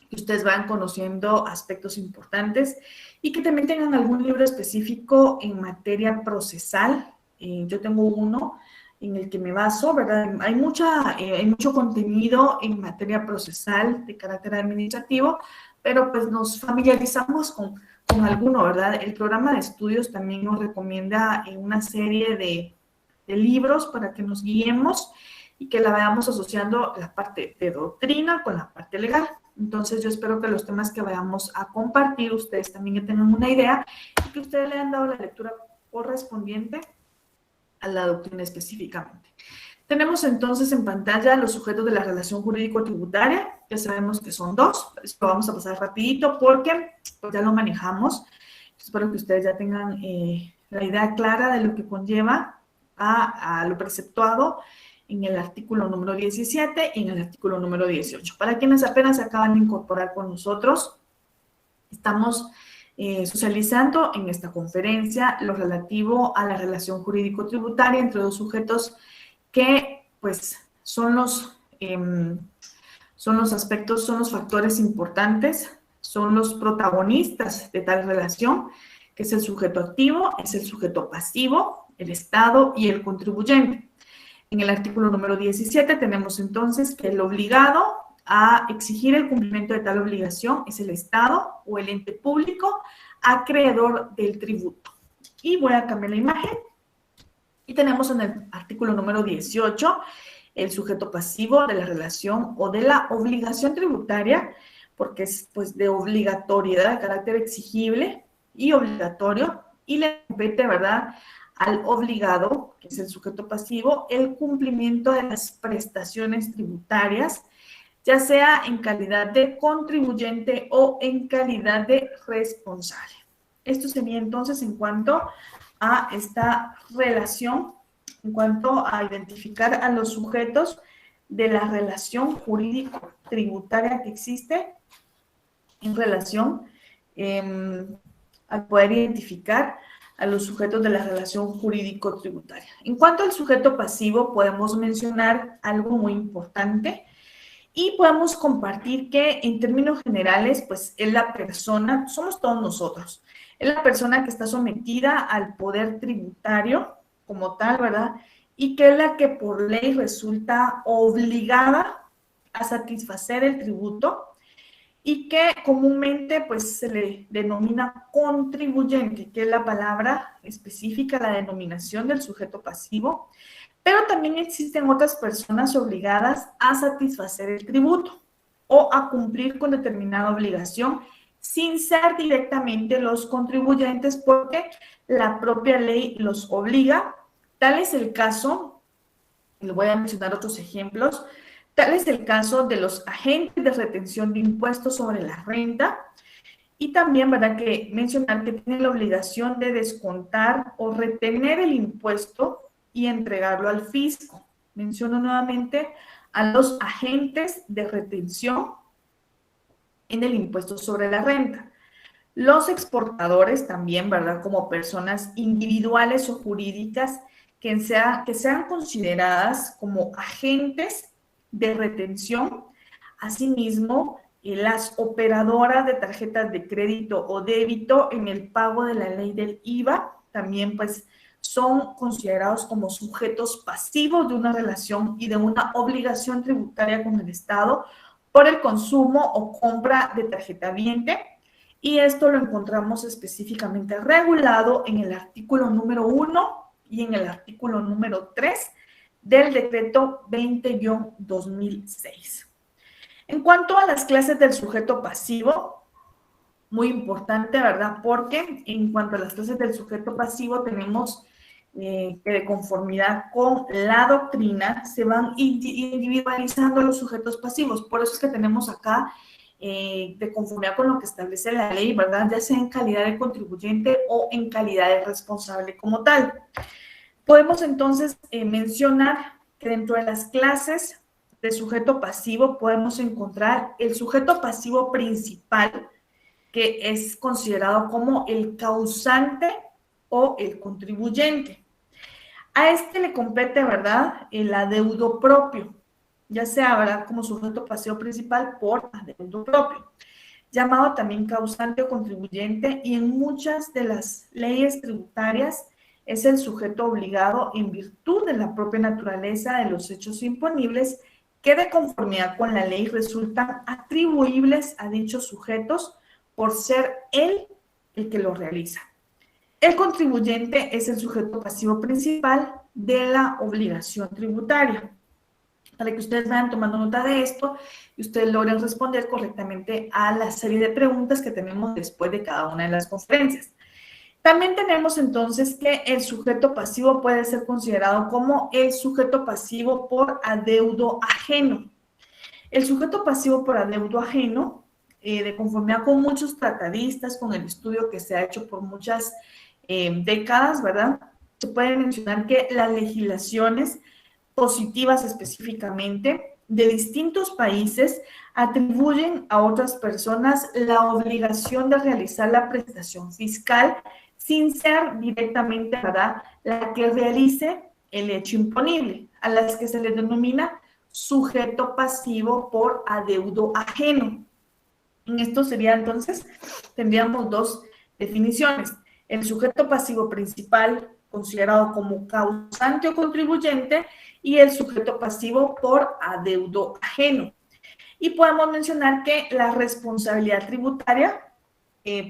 que ustedes vayan conociendo aspectos importantes y que también tengan algún libro específico en materia procesal. Yo tengo uno en el que me baso, ¿verdad? Hay mucho contenido en materia procesal de carácter administrativo, pero pues nos familiarizamos con alguno, ¿verdad? El programa de estudios también nos recomienda una serie de libros para que nos guiemos y que la vayamos asociando la parte de doctrina con la parte legal. Entonces yo espero que los temas que vayamos a compartir, ustedes también tengan una idea y que ustedes le hayan dado la lectura correspondiente a la doctrina específicamente. Tenemos entonces en pantalla los sujetos de la relación jurídico-tributaria. Ya sabemos que son dos. Esto lo vamos a pasar rapidito porque pues, ya lo manejamos. Espero que ustedes ya tengan la idea clara de lo que conlleva a lo preceptuado en el artículo número 17 y en el artículo número 18. Para quienes apenas se acaban de incorporar con nosotros, estamos socializando en esta conferencia lo relativo a la relación jurídico-tributaria entre dos sujetos que pues son los aspectos, son los factores importantes, son los protagonistas de tal relación, que es el sujeto activo, es el sujeto pasivo, el Estado y el contribuyente. En el artículo número 17 tenemos entonces que el obligado a exigir el cumplimiento de tal obligación es el Estado o el ente público acreedor del tributo. Y voy a cambiar la imagen. Y tenemos en el artículo número 18 el sujeto pasivo de la relación o de la obligación tributaria, porque es pues de obligatoriedad, de carácter exigible y obligatorio, y le compete, ¿verdad?, al obligado, que es el sujeto pasivo, el cumplimiento de las prestaciones tributarias, ya sea en calidad de contribuyente o en calidad de responsable. Esto sería entonces en cuanto a esta relación, en cuanto a identificar a los sujetos de la relación jurídico-tributaria que existe en relación al poder identificar a los sujetos de la relación jurídico-tributaria. En cuanto al sujeto pasivo, podemos mencionar algo muy importante y podemos compartir que en términos generales, pues es la persona, somos todos nosotros, es la persona que está sometida al poder tributario como tal, ¿verdad? Y que es la que por ley resulta obligada a satisfacer el tributo y que comúnmente pues se le denomina contribuyente, que es la palabra específica, la denominación del sujeto pasivo, pero también existen otras personas obligadas a satisfacer el tributo o a cumplir con determinada obligación sin ser directamente los contribuyentes porque la propia ley los obliga. Tal es el caso, les voy a mencionar otros ejemplos, tal es el caso de los agentes de retención de impuestos sobre la renta y también, ¿verdad?, que mencionar que tienen la obligación de descontar o retener el impuesto y entregarlo al fisco. Menciono nuevamente a los agentes de retención en el impuesto sobre la renta. Los exportadores también, ¿verdad?, como personas individuales o jurídicas que sean consideradas como agentes de retención. Asimismo, las operadoras de tarjetas de crédito o débito en el pago de la ley del IVA también pues son considerados como sujetos pasivos de una relación y de una obligación tributaria con el Estado por el consumo o compra de tarjeta viente. Y esto lo encontramos específicamente regulado en el artículo número 1 y en el artículo número 3 del decreto 20-2006. En cuanto a las clases del sujeto pasivo, muy importante, ¿verdad? Porque en cuanto a las clases del sujeto pasivo tenemos que de conformidad con la doctrina se van individualizando los sujetos pasivos. Por eso es que tenemos acá de conformidad con lo que establece la ley, ¿verdad?, ya sea en calidad de contribuyente o en calidad de responsable como tal. Podemos entonces mencionar que dentro de las clases de sujeto pasivo podemos encontrar el sujeto pasivo principal, que es considerado como el causante o el contribuyente. A este le compete, ¿verdad?, el adeudo propio, ya sea, ¿verdad?, como sujeto pasivo principal por adeudo propio, llamado también causante o contribuyente, y en muchas de las leyes tributarias es el sujeto obligado en virtud de la propia naturaleza de los hechos imponibles que de conformidad con la ley resultan atribuibles a dichos sujetos por ser él el que lo realiza. El contribuyente es el sujeto pasivo principal de la obligación tributaria. Para que ustedes vayan tomando nota de esto y ustedes logren responder correctamente a la serie de preguntas que tenemos después de cada una de las conferencias. También tenemos entonces que el sujeto pasivo puede ser considerado como el sujeto pasivo por adeudo ajeno. El sujeto pasivo por adeudo ajeno, de conformidad con muchos tratadistas, con el estudio que se ha hecho por muchas décadas, ¿verdad? Se puede mencionar que las legislaciones positivas específicamente de distintos países atribuyen a otras personas la obligación de realizar la prestación fiscal sin ser directamente, ¿verdad?, la que realice el hecho imponible, a las que se le denomina sujeto pasivo por adeudo ajeno. En esto sería entonces, tendríamos dos definiciones. El sujeto pasivo principal, considerado como causante o contribuyente, y el sujeto pasivo por adeudo ajeno. Y podemos mencionar que la responsabilidad tributaria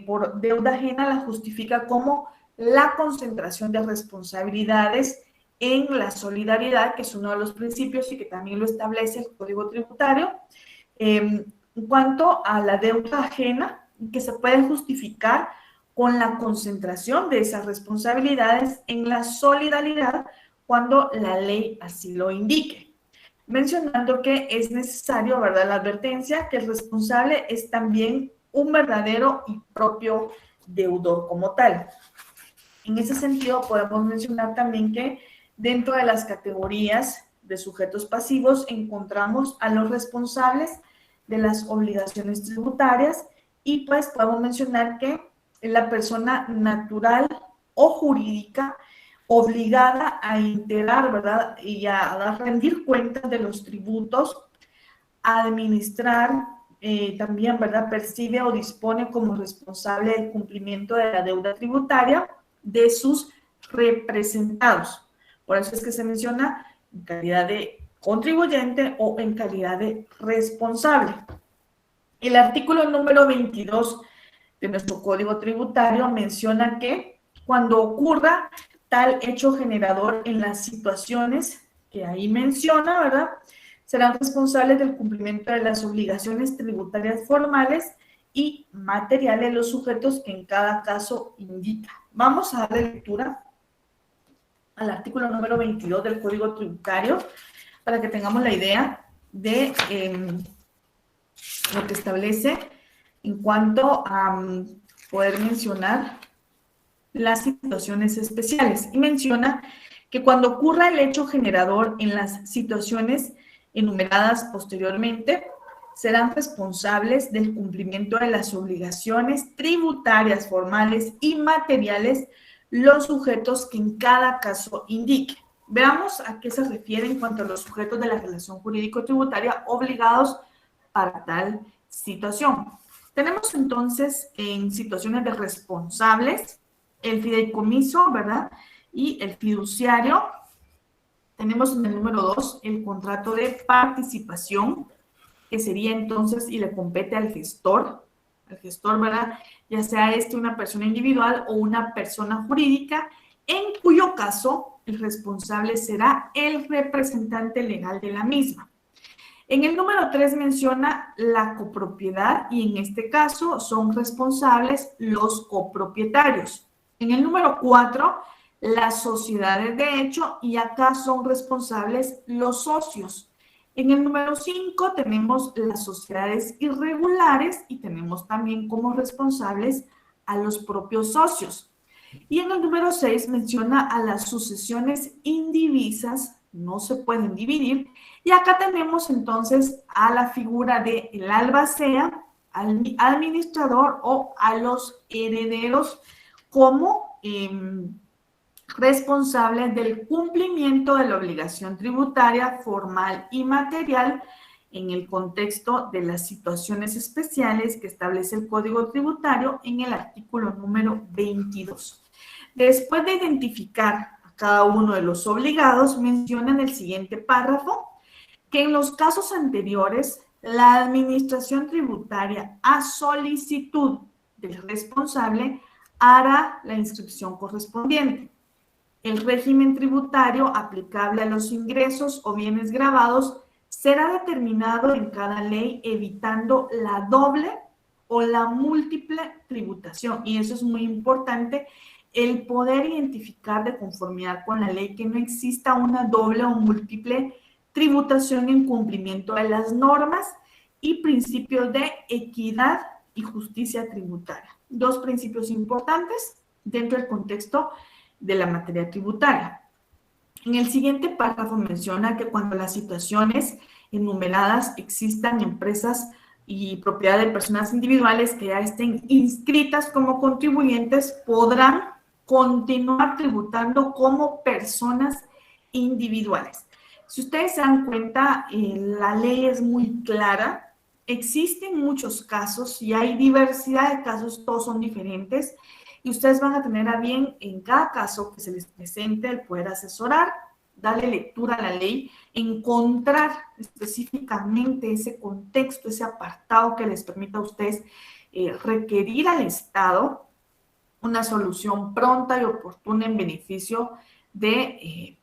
por deuda ajena la justifica como la concentración de responsabilidades en la solidaridad, que es uno de los principios y que también lo establece el Código Tributario, en cuanto a la deuda ajena, que se puede justificar con la concentración de esas responsabilidades en la solidaridad cuando la ley así lo indique. Mencionando que es necesario, ¿verdad?, la advertencia que el responsable es también un verdadero y propio deudor como tal. En ese sentido, podemos mencionar también que dentro de las categorías de sujetos pasivos encontramos a los responsables de las obligaciones tributarias y pues podemos mencionar que la persona natural o jurídica obligada a integrar, ¿verdad?, y a rendir cuentas de los tributos, a administrar, también, ¿verdad?, percibe o dispone como responsable del cumplimiento de la deuda tributaria de sus representados. Por eso es que se menciona en calidad de contribuyente o en calidad de responsable. El artículo número 22 de nuestro Código Tributario menciona que cuando ocurra tal hecho generador en las situaciones que ahí menciona, ¿verdad?, serán responsables del cumplimiento de las obligaciones tributarias formales y materiales los sujetos que en cada caso indica. Vamos a darle lectura al artículo número 22 del Código Tributario para que tengamos la idea de lo que establece en cuanto a poder mencionar las situaciones especiales. Y menciona que cuando ocurra el hecho generador en las situaciones enumeradas posteriormente, serán responsables del cumplimiento de las obligaciones tributarias formales y materiales los sujetos que en cada caso indique. Veamos a qué se refiere en cuanto a los sujetos de la relación jurídico-tributaria obligados para tal situación. Tenemos entonces en situaciones de responsables el fideicomiso, ¿verdad?, y el fiduciario. Tenemos en el número 2 el contrato de participación, que sería entonces y le compete al gestor, ¿verdad?, ya sea una persona individual o una persona jurídica, en cuyo caso el responsable será el representante legal de la misma. En el número 3 menciona la copropiedad y en este caso son responsables los copropietarios. En el número 4, las sociedades de hecho y acá son responsables los socios. En el número 5 tenemos las sociedades irregulares y tenemos también como responsables a los propios socios. Y en el número 6 menciona a las sucesiones indivisas, no se pueden dividir. Y acá tenemos entonces a la figura del albacea, al administrador o a los herederos como responsables del cumplimiento de la obligación tributaria formal y material en el contexto de las situaciones especiales que establece el Código Tributario en el artículo número 22. Después de identificar a cada uno de los obligados, menciona en el siguiente párrafo que en los casos anteriores, la administración tributaria, a solicitud del responsable, hará la inscripción correspondiente. El régimen tributario aplicable a los ingresos o bienes gravados será determinado en cada ley, evitando la doble o la múltiple tributación. Y eso es muy importante el poder identificar de conformidad con la ley que no exista una doble o múltiple tributación en cumplimiento de las normas y principios de equidad y justicia tributaria. Dos principios importantes dentro del contexto de la materia tributaria. En el siguiente párrafo menciona que cuando las situaciones enumeradas existan empresas y propiedad de personas individuales que ya estén inscritas como contribuyentes, podrán continuar tributando como personas individuales. Si ustedes se dan cuenta, la ley es muy clara. Existen muchos casos y hay diversidad de casos, todos son diferentes. Y ustedes van a tener a bien en cada caso que se les presente el poder asesorar, darle lectura a la ley, encontrar específicamente ese contexto, ese apartado que les permita a ustedes requerir al Estado una solución pronta y oportuna en beneficio de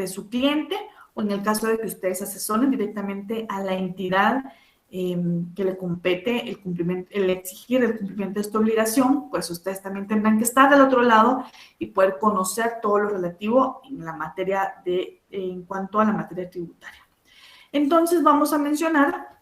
su cliente, o en el caso de que ustedes asesoren directamente a la entidad que le compete el exigir el cumplimiento de esta obligación, pues ustedes también tendrán que estar del otro lado y poder conocer todo lo relativo en la materia en cuanto a la materia tributaria. Entonces vamos a mencionar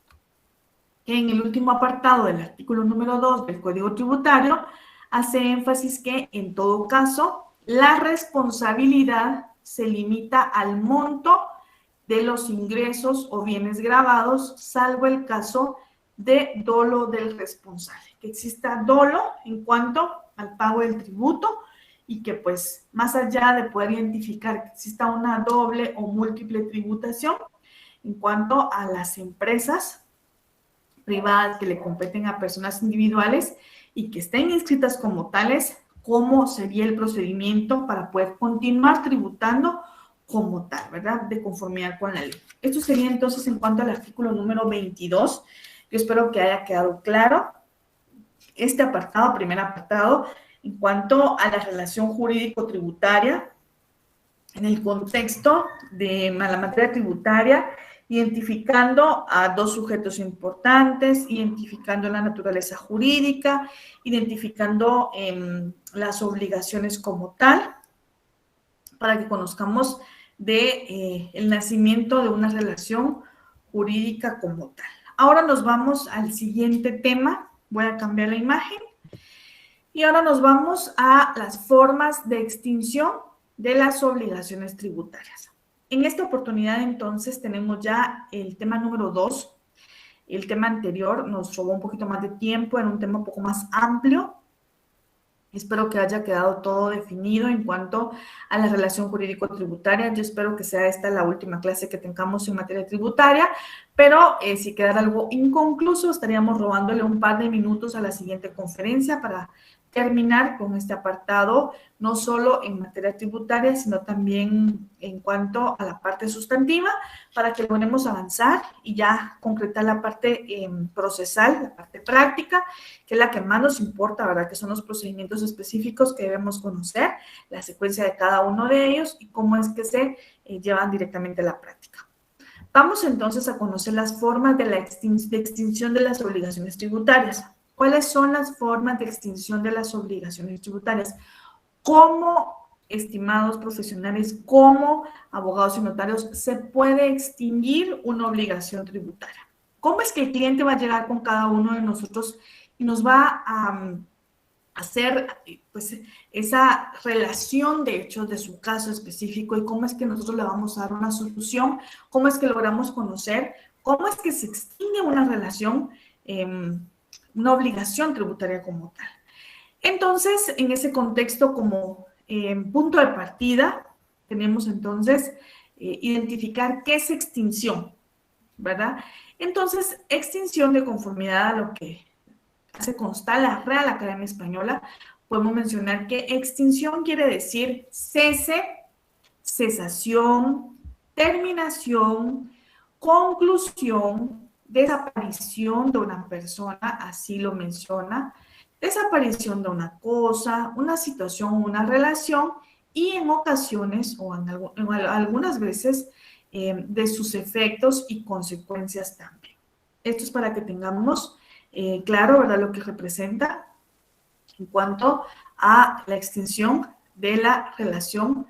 que en el último apartado del artículo número 2 del Código Tributario hace énfasis que en todo caso la responsabilidad se limita al monto de los ingresos o bienes gravados, salvo el caso de dolo del responsable. Que exista dolo en cuanto al pago del tributo y que pues más allá de poder identificar que exista una doble o múltiple tributación en cuanto a las empresas privadas que le competen a personas individuales y que estén inscritas como tales, cómo sería el procedimiento para poder continuar tributando como tal, ¿verdad? De conformidad con la ley. Esto sería entonces en cuanto al artículo número 22. Yo espero que haya quedado claro este apartado, primer apartado, en cuanto a la relación jurídico-tributaria en el contexto de la materia tributaria, identificando a dos sujetos importantes, identificando la naturaleza jurídica, identificando las obligaciones como tal, para que conozcamos el nacimiento de una relación jurídica como tal. Ahora nos vamos al siguiente tema. Voy a cambiar la imagen. Y ahora nos vamos a las formas de extinción de las obligaciones tributarias. En esta oportunidad, entonces, tenemos ya el tema número 2. El tema anterior nos robó un poquito más de tiempo, era un tema un poco más amplio. Espero que haya quedado todo definido en cuanto a la relación jurídico-tributaria. Yo espero que sea esta la última clase que tengamos en materia tributaria, pero si quedara algo inconcluso, estaríamos robándole un par de minutos a la siguiente conferencia para terminar con este apartado, no solo en materia tributaria, sino también en cuanto a la parte sustantiva, para que logremos avanzar y ya concretar la parte procesal, la parte práctica, que es la que más nos importa, ¿verdad? Que son los procedimientos específicos que debemos conocer, la secuencia de cada uno de ellos y cómo es que se llevan directamente a la práctica. Vamos entonces a conocer las formas de extinción de las obligaciones tributarias. ¿Cuáles son las formas de extinción de las obligaciones tributarias? ¿Cómo, estimados profesionales, como abogados y notarios, se puede extinguir una obligación tributaria? ¿Cómo es que el cliente va a llegar con cada uno de nosotros y nos va a hacer pues, esa relación de hechos de su caso específico y cómo es que nosotros le vamos a dar una solución? ¿Cómo es que logramos conocer? ¿Cómo es que se extingue una relación, una obligación tributaria como tal? Entonces, en ese contexto, como punto de partida, tenemos entonces identificar qué es extinción, ¿verdad? Entonces, extinción, de conformidad a lo que hace constar la Real Academia Española, podemos mencionar que extinción quiere decir cese, cesación, terminación, conclusión, desaparición de una persona, así lo menciona, desaparición de una cosa, una situación, una relación, y en ocasiones o en algunas veces de sus efectos y consecuencias también. Esto es para que tengamos claro, ¿verdad?, lo que representa en cuanto a la extinción de la relación,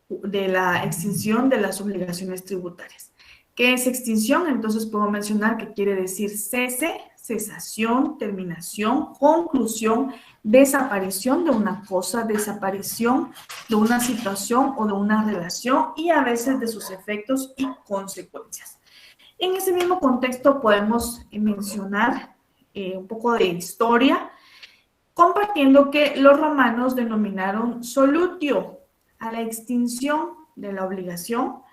de la extinción de las obligaciones tributarias. ¿Qué es extinción? Entonces puedo mencionar que quiere decir cese, cesación, terminación, conclusión, desaparición de una cosa, desaparición de una situación o de una relación y a veces de sus efectos y consecuencias. En ese mismo contexto podemos mencionar un poco de historia, compartiendo que los romanos denominaron solutio a la extinción de la obligación,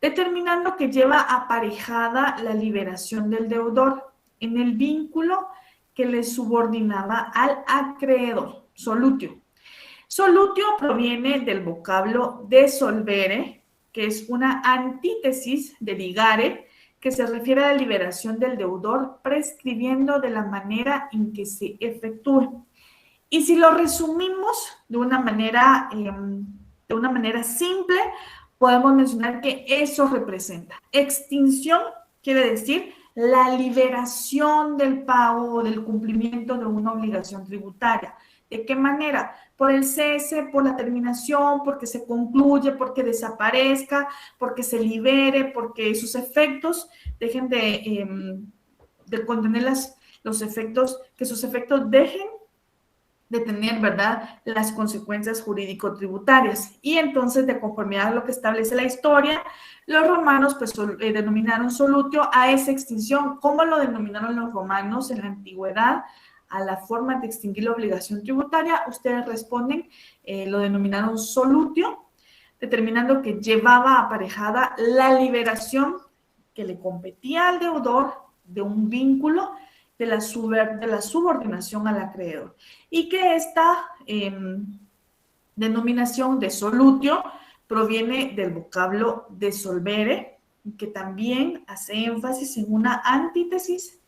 determinando que lleva aparejada la liberación del deudor en el vínculo que le subordinaba al acreedor, solutio. Solutio proviene del vocablo desolvere, que es una antítesis de ligare, que se refiere a la liberación del deudor prescribiendo de la manera en que se efectúe. Y si lo resumimos de una manera simple, podemos mencionar que eso representa extinción, quiere decir la liberación del pago o del cumplimiento de una obligación tributaria. ¿De qué manera? Por el cese, por la terminación, porque se concluye, porque desaparezca, porque se libere, porque sus efectos dejen de contener los efectos, que sus efectos dejen de tener, ¿verdad?, las consecuencias jurídico-tributarias. Y entonces, de conformidad a lo que establece la historia, los romanos pues denominaron solutio a esa extinción. ¿Cómo lo denominaron los romanos en la antigüedad a la forma de extinguir la obligación tributaria? Ustedes responden, lo denominaron solutio, determinando que llevaba aparejada la liberación que le competía al deudor de un vínculo de la subordinación al acreedor. Y que esta denominación de solutio proviene del vocablo desolvere, que también hace énfasis en una antítesis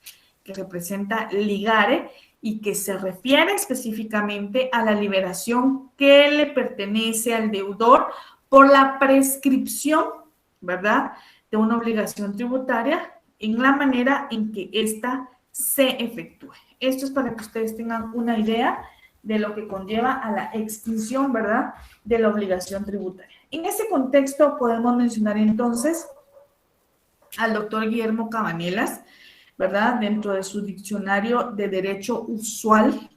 que representa ligare y que se refiere específicamente a la liberación que le pertenece al deudor por la prescripción, ¿verdad?, de una obligación tributaria en la manera en que ésta se efectúe. Esto es para que ustedes tengan una idea de lo que conlleva a la extinción, ¿verdad?, de la obligación tributaria. En ese contexto podemos mencionar entonces al doctor Guillermo Cabanelas, ¿verdad?, dentro de su diccionario de derecho usual,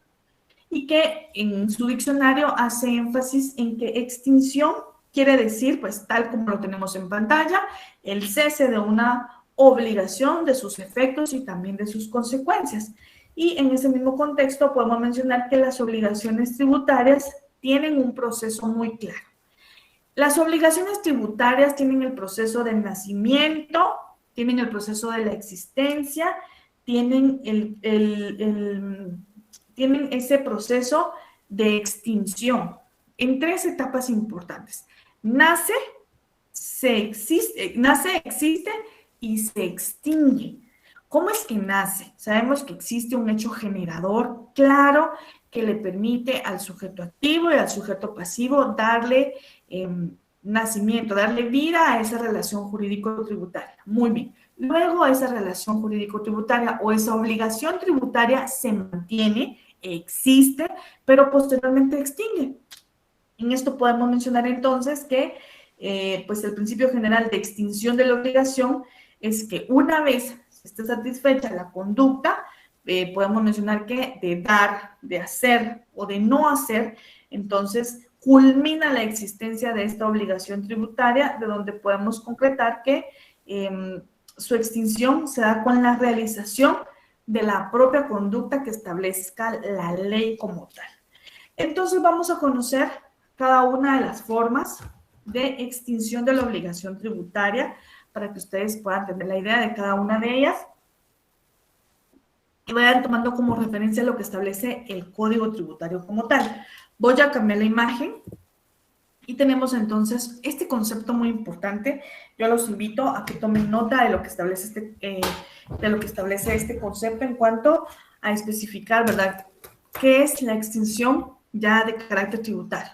y que en su diccionario hace énfasis en que extinción quiere decir, pues tal como lo tenemos en pantalla, el cese de una obligación, de sus efectos y también de sus consecuencias. Y en ese mismo contexto podemos mencionar que las obligaciones tributarias tienen un proceso muy claro. Las obligaciones tributarias tienen el proceso del nacimiento, tienen el proceso de la existencia, tienen tienen ese proceso de extinción en 3 etapas importantes. Nace, existe y se extingue. ¿Cómo es que nace? Sabemos que existe un hecho generador claro que le permite al sujeto activo y al sujeto pasivo darle nacimiento, darle vida a esa relación jurídico-tributaria. Muy bien. Luego esa relación jurídico-tributaria o esa obligación tributaria se mantiene, existe, pero posteriormente extingue. En esto podemos mencionar entonces que pues el principio general de extinción de la obligación es que una vez esté satisfecha la conducta, podemos mencionar que de dar, de hacer o de no hacer, entonces culmina la existencia de esta obligación tributaria, de donde podemos concretar que su extinción se da con la realización de la propia conducta que establezca la ley como tal. Entonces vamos a conocer cada una de las formas de extinción de la obligación tributaria para que ustedes puedan tener la idea de cada una de ellas y vayan tomando como referencia lo que establece el Código Tributario como tal. Voy a cambiar la imagen y tenemos entonces este concepto muy importante. Yo los invito a que tomen nota de lo que establece este concepto en cuanto a especificar, ¿verdad?, qué es la extinción ya de carácter tributario.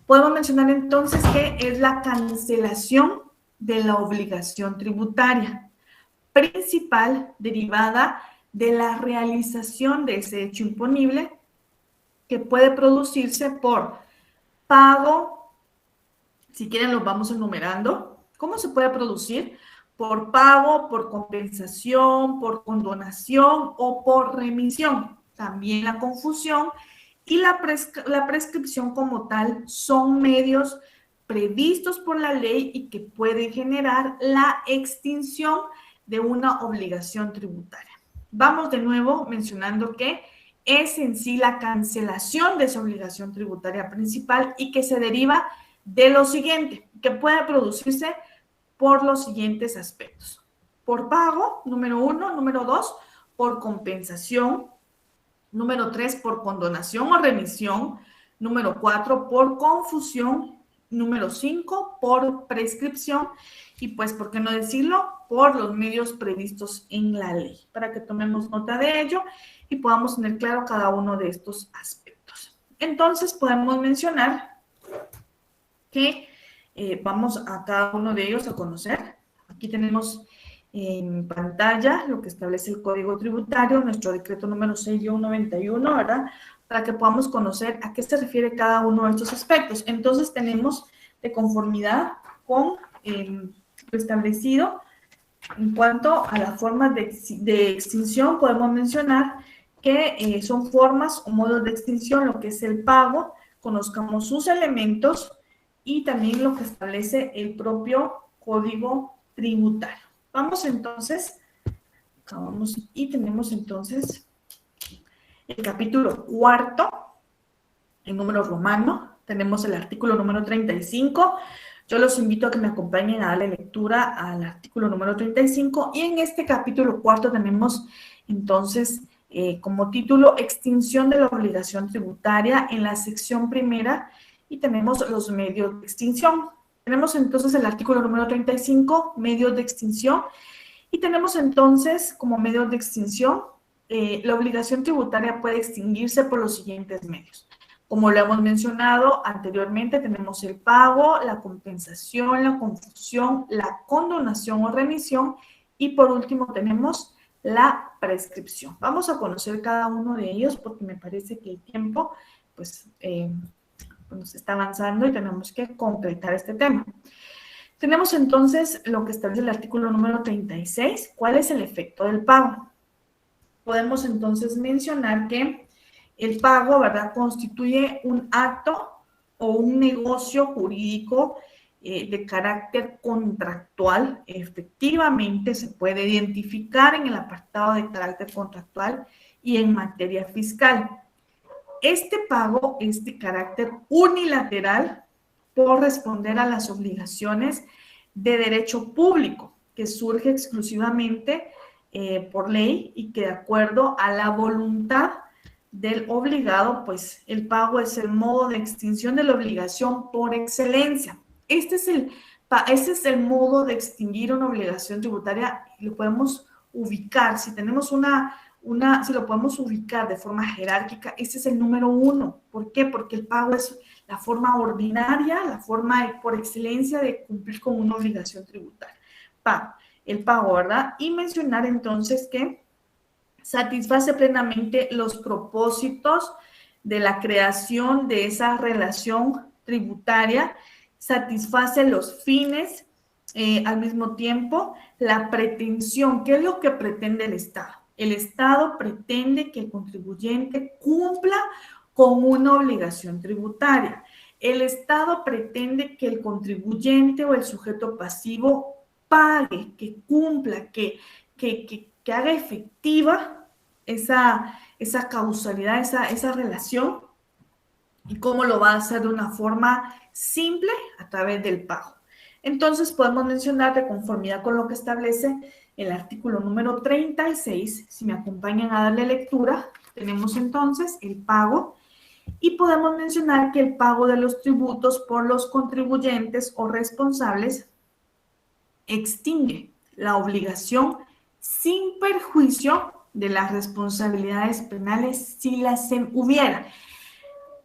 Podemos mencionar entonces que es la cancelación de la obligación tributaria principal derivada de la realización de ese hecho imponible que puede producirse por pago, si quieren los vamos enumerando. ¿Cómo se puede producir? Por pago, por compensación, por condonación o por remisión. También la confusión y la prescripción como tal son medios previstos por la ley y que pueden generar la extinción de una obligación tributaria. Vamos de nuevo mencionando que es en sí la cancelación de esa obligación tributaria principal y que se deriva de lo siguiente, que puede producirse por los siguientes aspectos. Por pago, número 1, número 2, por compensación, número 3, por condonación o remisión, número 4, por confusión, número 5, por prescripción y pues, ¿por qué no decirlo? Por los medios previstos en la ley, para que tomemos nota de ello y podamos tener claro cada uno de estos aspectos. Entonces, podemos mencionar que vamos a cada uno de ellos a conocer. Aquí tenemos en pantalla lo que establece el Código Tributario, nuestro decreto número 6-91, ¿verdad? Para que podamos conocer a qué se refiere cada uno de estos aspectos. Entonces, tenemos de conformidad con lo establecido en cuanto a las formas de extinción, podemos mencionar que son formas o modos de extinción, lo que es el pago, conozcamos sus elementos y también lo que establece el propio Código Tributario. Vamos entonces, y tenemos entonces el capítulo 4, en número romano, tenemos el artículo número 35. Yo los invito a que me acompañen a darle lectura al artículo número 35 y en este capítulo 4 tenemos entonces como título extinción de la obligación tributaria en la sección primera y tenemos los medios de extinción. Tenemos entonces el artículo número 35, medios de extinción, y tenemos entonces como medios de extinción la obligación tributaria puede extinguirse por los siguientes medios. Como lo hemos mencionado anteriormente, tenemos el pago, la compensación, la confusión, la condonación o remisión y por último tenemos la prescripción. Vamos a conocer cada uno de ellos porque me parece que el tiempo pues nos está avanzando y tenemos que concretar este tema. Tenemos entonces lo que establece el artículo número 36. ¿Cuál es el efecto del pago? Podemos entonces mencionar que el pago, ¿verdad?, constituye un acto o un negocio jurídico de carácter contractual. Efectivamente, se puede identificar en el apartado de carácter contractual y en materia fiscal. Este pago es de carácter unilateral por responder a las obligaciones de derecho público, que surge exclusivamente por ley y que de acuerdo a la voluntad del obligado, pues el pago es el modo de extinción de la obligación por excelencia. Este es el modo de extinguir una obligación tributaria, lo podemos ubicar, si tenemos si lo podemos ubicar de forma jerárquica, este es el número 1. ¿Por qué? Porque el pago es la forma ordinaria, la forma por excelencia de cumplir con una obligación tributaria. El pago, ¿verdad? Y mencionar entonces que satisface plenamente los propósitos de la creación de esa relación tributaria, satisface los fines, al mismo tiempo, la pretensión. ¿Qué es lo que pretende el Estado? El Estado pretende que el contribuyente cumpla con una obligación tributaria. El Estado pretende que el contribuyente o el sujeto pasivo pague, que cumpla, que haga efectiva esa causalidad, esa relación, y cómo lo va a hacer de una forma simple a través del pago. Entonces, podemos mencionar de conformidad con lo que establece el artículo número 36, si me acompañan a darle lectura, tenemos entonces el pago y podemos mencionar que el pago de los tributos por los contribuyentes o responsables extingue la obligación sin perjuicio de las responsabilidades penales si las hubiera.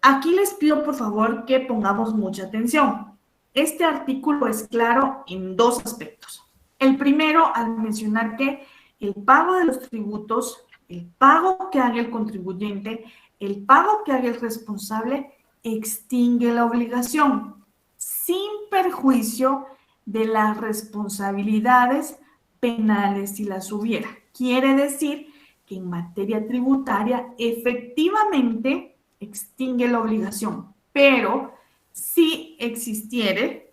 Aquí les pido por favor que pongamos mucha atención. Este artículo es claro en dos aspectos. El primero, al mencionar que el pago de los tributos, el pago que haga el contribuyente, el pago que haga el responsable extingue la obligación, sin perjuicio de las responsabilidades penales si las hubiera. Quiere decir que en materia tributaria efectivamente extingue la obligación, pero si existiere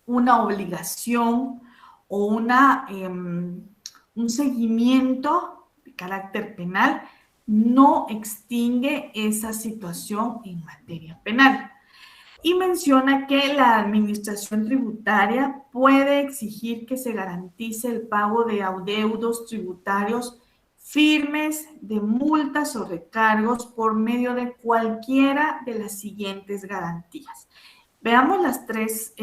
una obligación o un seguimiento de carácter penal, no extingue esa situación en materia penal. Y menciona que la administración tributaria puede exigir que se garantice el pago de adeudos tributarios firmes, de multas o recargos por medio de cualquiera de las siguientes garantías. Veamos los tres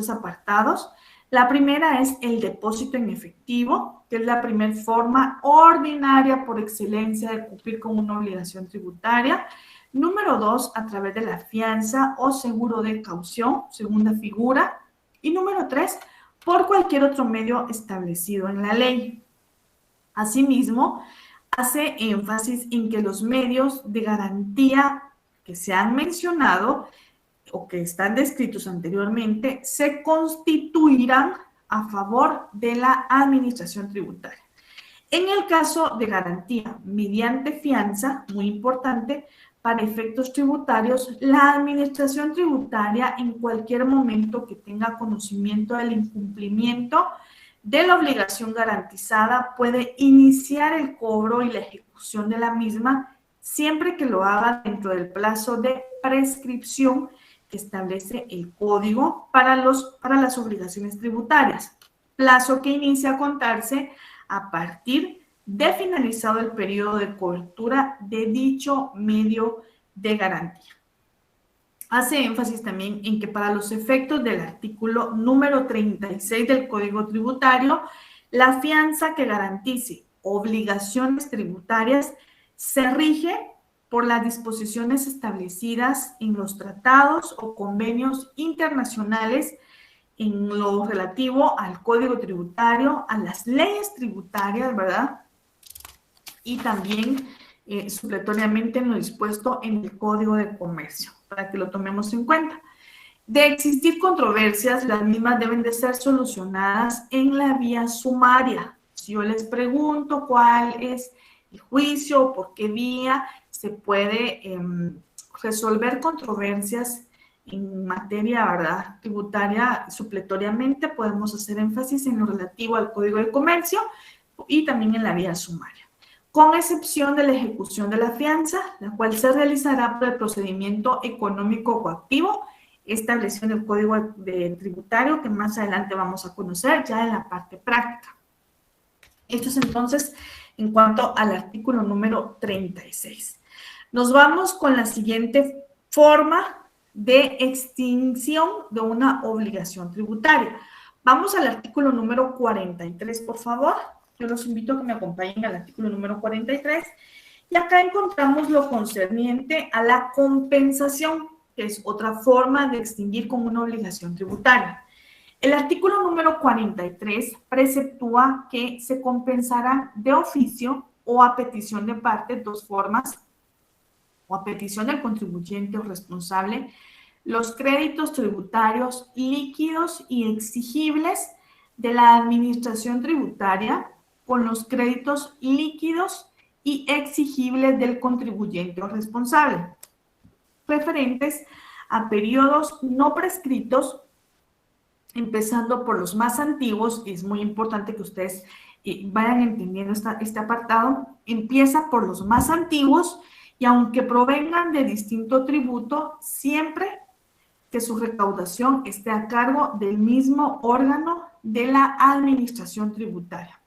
apartados. La primera es el depósito en efectivo, que es la primera forma ordinaria por excelencia de cumplir con una obligación tributaria. Número 2, a través de la fianza o seguro de caución, segunda figura. Y número 3, por cualquier otro medio establecido en la ley. Asimismo, hace énfasis en que los medios de garantía que se han mencionado o que están descritos anteriormente se constituirán a favor de la administración tributaria. En el caso de garantía mediante fianza, muy importante, para efectos tributarios, la administración tributaria en cualquier momento que tenga conocimiento del incumplimiento de la obligación garantizada puede iniciar el cobro y la ejecución de la misma siempre que lo haga dentro del plazo de prescripción que establece el Código para las obligaciones tributarias, plazo que inicia a contarse a partir de finalizado el periodo de cobertura de dicho medio de garantía. Hace énfasis también en que para los efectos del artículo número 36 del Código Tributario, la fianza que garantice obligaciones tributarias se rige por las disposiciones establecidas en los tratados o convenios internacionales en lo relativo al Código Tributario, a las leyes tributarias, ¿verdad? Y también supletoriamente en lo dispuesto en el Código de Comercio, para que lo tomemos en cuenta. De existir controversias, las mismas deben de ser solucionadas en la vía sumaria. Si yo les pregunto cuál es el juicio o por qué vía se puede resolver controversias en materia, ¿verdad?, tributaria supletoriamente, podemos hacer énfasis en lo relativo al Código de Comercio y también en la vía sumaria, con excepción de la ejecución de la fianza, la cual se realizará por el procedimiento económico coactivo establecido en el Código Tributario, que más adelante vamos a conocer ya en la parte práctica. Esto es entonces en cuanto al artículo número 36. Nos vamos con la siguiente forma de extinción de una obligación tributaria. Vamos al artículo número 43, por favor. Yo los invito a que me acompañen al artículo número 43. Y acá encontramos lo concerniente a la compensación, que es otra forma de extinguir con una obligación tributaria. El artículo número 43 preceptúa que se compensará de oficio o a petición de parte, dos formas, o a petición del contribuyente o responsable, los créditos tributarios líquidos y exigibles de la administración tributaria con los créditos líquidos y exigibles del contribuyente o responsable, referentes a periodos no prescritos, empezando por los más antiguos. Es muy importante que ustedes vayan entendiendo este apartado. Empieza por los más antiguos y aunque provengan de distinto tributo, siempre que su recaudación esté a cargo del mismo órgano de la administración tributaria.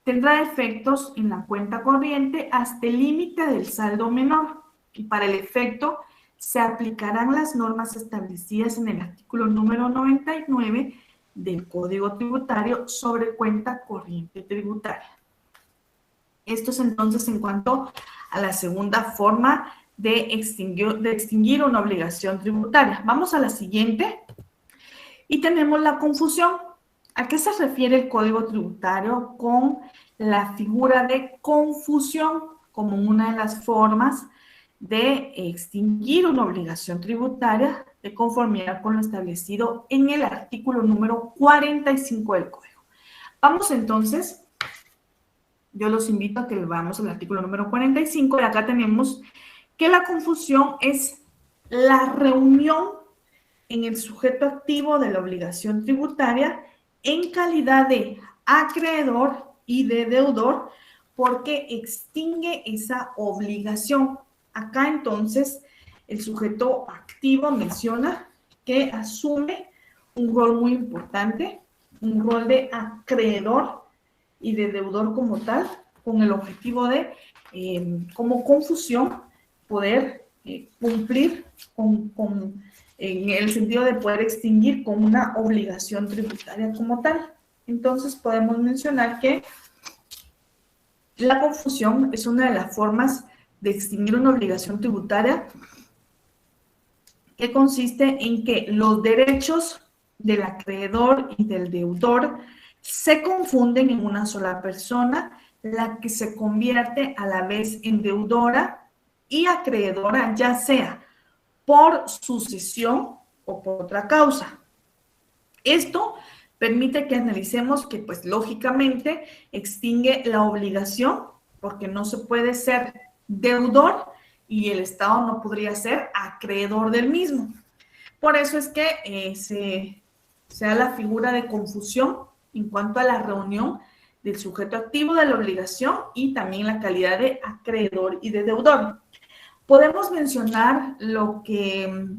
Tendrá efectos en la cuenta corriente hasta el límite del saldo menor y para el efecto se aplicarán las normas establecidas en el artículo número 99 del Código Tributario sobre cuenta corriente tributaria. Esto es entonces en cuanto a la segunda forma de extinguir una obligación tributaria. Vamos a la siguiente y tenemos la confusión. ¿A qué se refiere el Código Tributario con la figura de confusión como una de las formas de extinguir una obligación tributaria de conformidad con lo establecido en el artículo número 45 del Código. Vamos entonces, yo los invito a que veamos el artículo número 45, y acá tenemos que la confusión es la reunión en el sujeto activo de la obligación tributaria en calidad de acreedor y de deudor, porque extingue esa obligación. Acá entonces el sujeto activo menciona que asume un rol muy importante, un rol de acreedor y de deudor como tal, con el objetivo de, como confusión, poder cumplir en el sentido de poder extinguir con una obligación tributaria como tal. Entonces podemos mencionar que la confusión es una de las formas de extinguir una obligación tributaria, que consiste en que los derechos del acreedor y del deudor se confunden en una sola persona, la que se convierte a la vez en deudora y acreedora, ya sea por sucesión o por otra causa. Esto permite que analicemos que, pues, lógicamente extingue la obligación, porque no se puede ser deudor y el Estado no podría ser acreedor del mismo. Por eso es que se da la figura de confusión en cuanto a la reunión del sujeto activo de la obligación y también la calidad de acreedor y de deudor. Podemos mencionar lo que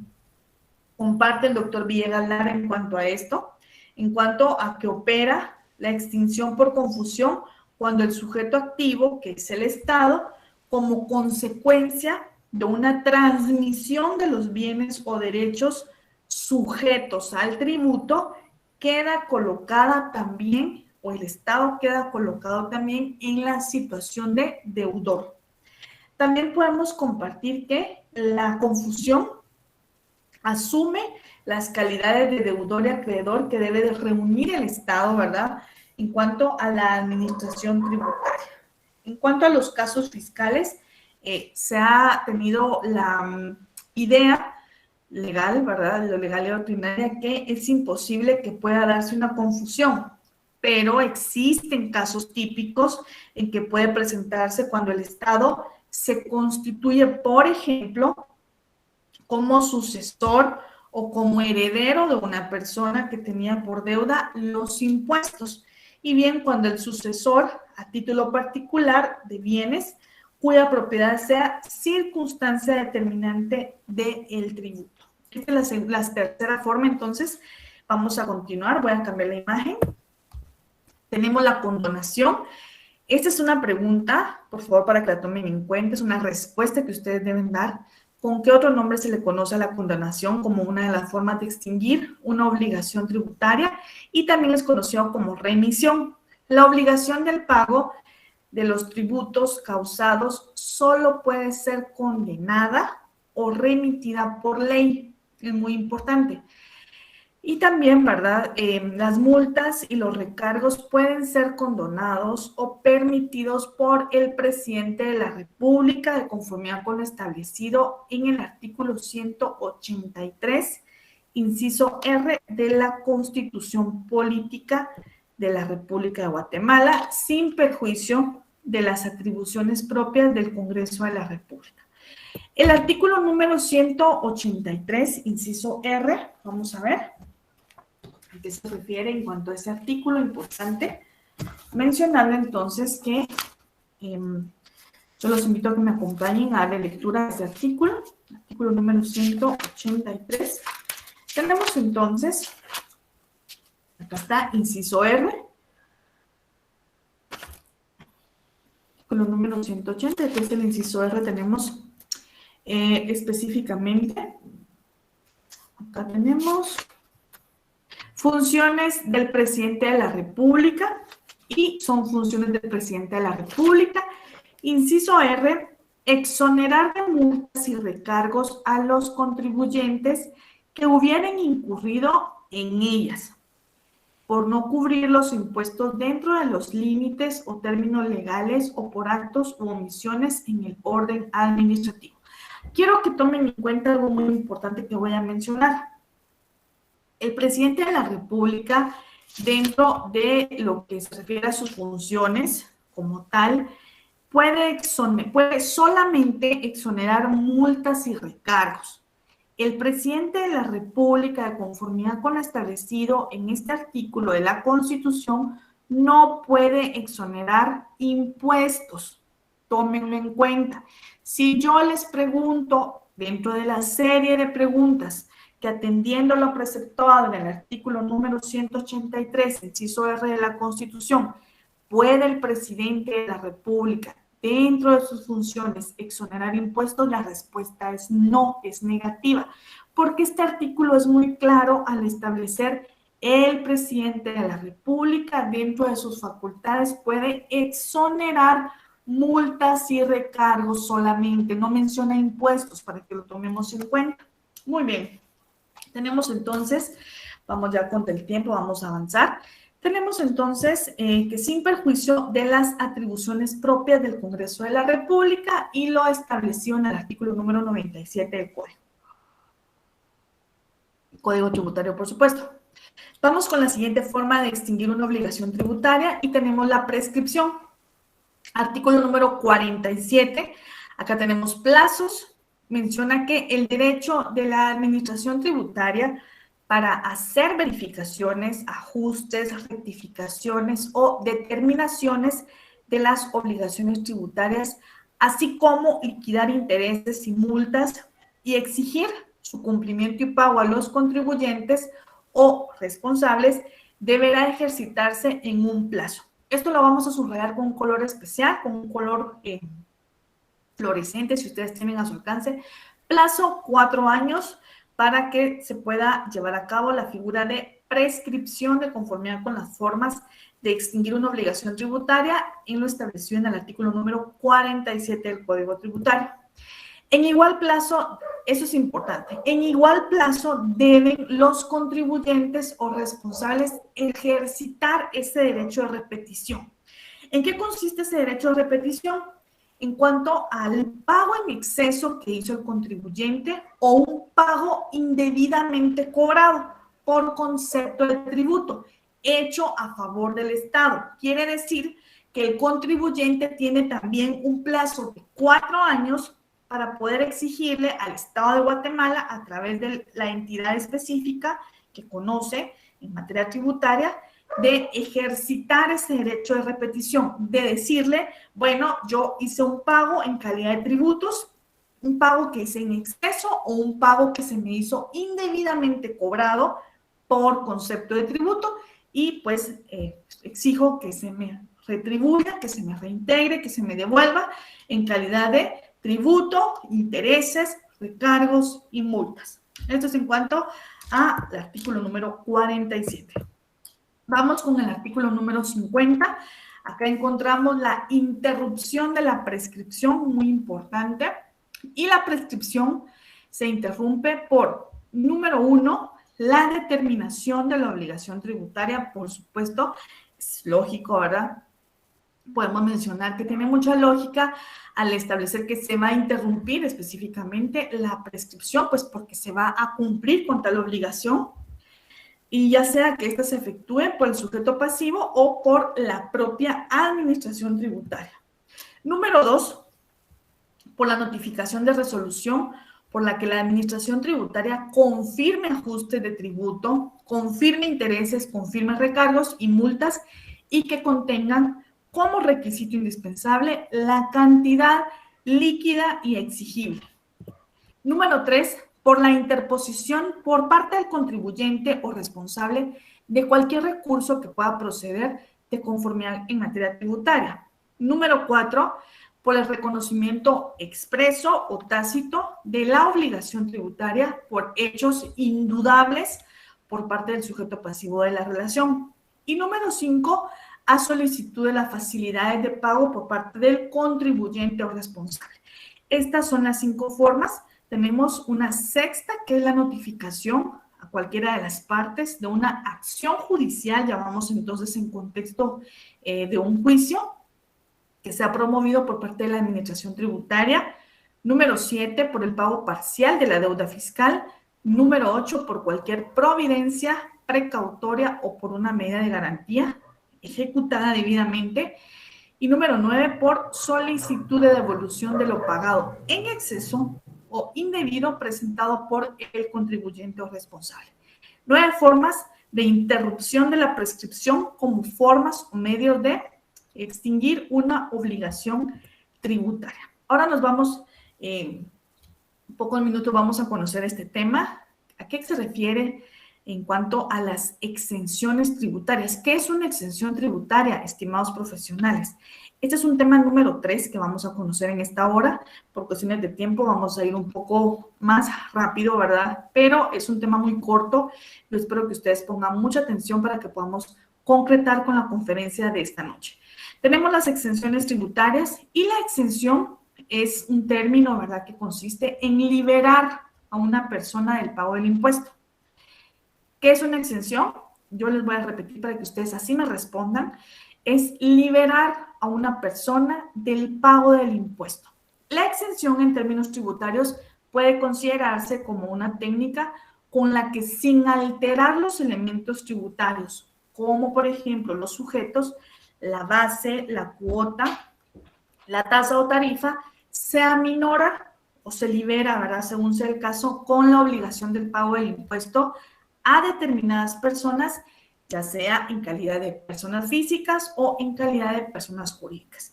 comparte el doctor Villegas Lara en cuanto a esto, en cuanto a que opera la extinción por confusión cuando el sujeto activo, que es el Estado, como consecuencia de una transmisión de los bienes o derechos sujetos al tributo, queda colocada también, o el Estado queda colocado también en la situación de deudor. También podemos compartir que la confusión asume las calidades de deudor y acreedor que debe de reunir el Estado, ¿verdad?, en cuanto a la administración tributaria. En cuanto a los casos fiscales, se ha tenido la idea legal, ¿verdad?, lo legal y ordinaria, que es imposible que pueda darse una confusión, pero existen casos típicos en que puede presentarse cuando el Estado se constituye, por ejemplo, como sucesor o como heredero de una persona que tenía por deuda los impuestos. Y bien, cuando el sucesor, a título particular de bienes, cuya propiedad sea circunstancia determinante del tributo. Esta es la tercera forma. Entonces, vamos a continuar. Voy a cambiar la imagen. Tenemos la condonación. Esta es una pregunta, por favor, para que la tomen en cuenta. Es una respuesta que ustedes deben dar. ¿Con qué otro nombre se le conoce a la condonación como una de las formas de extinguir una obligación tributaria? Y también es conocido como remisión. La obligación del pago de los tributos causados solo puede ser condenada o remitida por ley. Es muy importante. Y también, ¿verdad?, las multas y los recargos pueden ser condonados o permitidos por el presidente de la República de conformidad con lo establecido en el artículo 183, inciso R de la Constitución Política de la República de Guatemala, sin perjuicio de las atribuciones propias del Congreso de la República. El artículo número 183, inciso R, vamos a ver a qué se refiere en cuanto a ese artículo importante. Mencionarle entonces que yo los invito a que me acompañen a darle lectura a este artículo número 183. Tenemos entonces, acá está, inciso R, artículo número 180, que es el inciso R, tenemos específicamente, acá tenemos funciones del presidente de la República, y son funciones del presidente de la República. Inciso R, exonerar de multas y recargos a los contribuyentes que hubieran incurrido en ellas por no cubrir los impuestos dentro de los límites o términos legales o por actos u omisiones en el orden administrativo. Quiero que tomen en cuenta algo muy importante que voy a mencionar. El presidente de la República, dentro de lo que se refiere a sus funciones como tal, puede solamente exonerar multas y recargos. El presidente de la República, de conformidad con lo establecido en este artículo de la Constitución, no puede exonerar impuestos. Tómenlo en cuenta. Si yo les pregunto, dentro de la serie de preguntas, que atendiendo lo preceptuado en el artículo número 183, inciso R de la Constitución, ¿puede el presidente de la República, dentro de sus funciones, exonerar impuestos? La respuesta es no, es negativa, porque este artículo es muy claro al establecer el presidente de la República, dentro de sus facultades, puede exonerar multas y recargos solamente, no menciona impuestos, para que lo tomemos en cuenta. Muy bien, tenemos entonces, vamos ya con el tiempo, vamos a avanzar. Tenemos entonces que sin perjuicio de las atribuciones propias del Congreso de la República, y lo establecido en el artículo número 97 del Código Tributario, por supuesto. Vamos con la siguiente forma de extinguir una obligación tributaria y tenemos la prescripción. Artículo número 47, acá tenemos plazos. Menciona que el derecho de la administración tributaria para hacer verificaciones, ajustes, rectificaciones o determinaciones de las obligaciones tributarias, así como liquidar intereses y multas y exigir su cumplimiento y pago a los contribuyentes o responsables, deberá ejercitarse en un plazo. Esto lo vamos a subrayar con un color especial, con un color fluorescente, si ustedes tienen a su alcance. Plazo 4 años para que se pueda llevar a cabo la figura de prescripción de conformidad con las formas de extinguir una obligación tributaria en lo establecido en el artículo número 47 del Código Tributario. En igual plazo, eso es importante, en igual plazo deben los contribuyentes o responsables ejercitar ese derecho de repetición. ¿En qué consiste ese derecho de repetición? En cuanto al pago en exceso que hizo el contribuyente o un pago indebidamente cobrado por concepto de tributo hecho a favor del Estado. Quiere decir que el contribuyente tiene también un plazo de 4 años para poder exigirle al Estado de Guatemala, a través de la entidad específica que conoce en materia tributaria, de ejercitar ese derecho de repetición, de decirle, bueno, yo hice un pago en calidad de tributos, un pago que hice en exceso o un pago que se me hizo indebidamente cobrado por concepto de tributo, y pues exijo que se me retribuya, que se me reintegre, que se me devuelva en calidad de tributo, intereses, recargos y multas. Esto es en cuanto al artículo número 47. Vamos con el artículo número 50. Acá encontramos la interrupción de la prescripción, muy importante. Y la prescripción se interrumpe por, número 1, la determinación de la obligación tributaria. Por supuesto, es lógico, ¿verdad? Podemos mencionar que tiene mucha lógica al establecer que se va a interrumpir específicamente la prescripción, pues porque se va a cumplir con tal obligación, y ya sea que ésta se efectúe por el sujeto pasivo o por la propia administración tributaria. Número 2, por la notificación de resolución por la que la administración tributaria confirme ajustes de tributo, confirme intereses, confirme recargos y multas, y que contengan como requisito indispensable la cantidad líquida y exigible. Número 3, por la interposición por parte del contribuyente o responsable de cualquier recurso que pueda proceder de conformidad en materia tributaria. Número 4, por el reconocimiento expreso o tácito de la obligación tributaria por hechos indudables por parte del sujeto pasivo de la relación. Y número 5, a solicitud de las facilidades de pago por parte del contribuyente o responsable. Estas son las 5 formas. Tenemos una sexta, que es la notificación a cualquiera de las partes de una acción judicial, llamamos entonces en contexto de un juicio que se ha promovido por parte de la administración tributaria Número 7, por el pago parcial de la deuda fiscal. Número 8, por cualquier providencia precautoria o por una medida de garantía ejecutada debidamente. Y número 9, por solicitud de devolución de lo pagado en exceso o indebido presentado por el contribuyente o responsable. 9 formas de interrupción de la prescripción como formas o medios de extinguir una obligación tributaria. Ahora nos vamos, un poco de minuto vamos a conocer este tema. ¿A qué se refiere en cuanto a las exenciones tributarias? ¿Qué es una exención tributaria, estimados profesionales? Este es un tema número 3 que vamos a conocer en esta hora. Por cuestiones de tiempo vamos a ir un poco más rápido, ¿verdad? Pero es un tema muy corto. Yo espero que ustedes pongan mucha atención para que podamos concretar con la conferencia de esta noche. Tenemos las exenciones tributarias y la exención es un término, ¿verdad?, que consiste en liberar a una persona del pago del impuesto. ¿Qué es una exención? Yo les voy a repetir para que ustedes así me respondan. Es liberar a una persona del pago del impuesto. La exención en términos tributarios puede considerarse como una técnica con la que, sin alterar los elementos tributarios, como por ejemplo los sujetos, la base, la cuota, la tasa o tarifa, se aminora o se libera, ¿verdad?, según sea el caso, con la obligación del pago del impuesto a determinadas personas, ya sea en calidad de personas físicas o en calidad de personas jurídicas.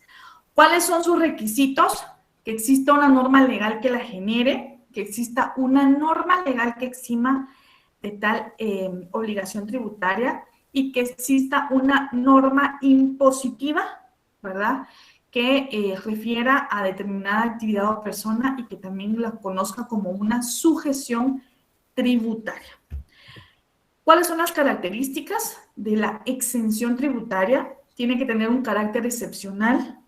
¿Cuáles son sus requisitos? Que exista una norma legal que la genere, que exista una norma legal que exima de tal obligación tributaria y que exista una norma impositiva, ¿verdad?, que refiera a determinada actividad o persona y que también la conozca como una sujeción tributaria. ¿Cuáles son las características de la exención tributaria? Tiene que tener un carácter excepcional.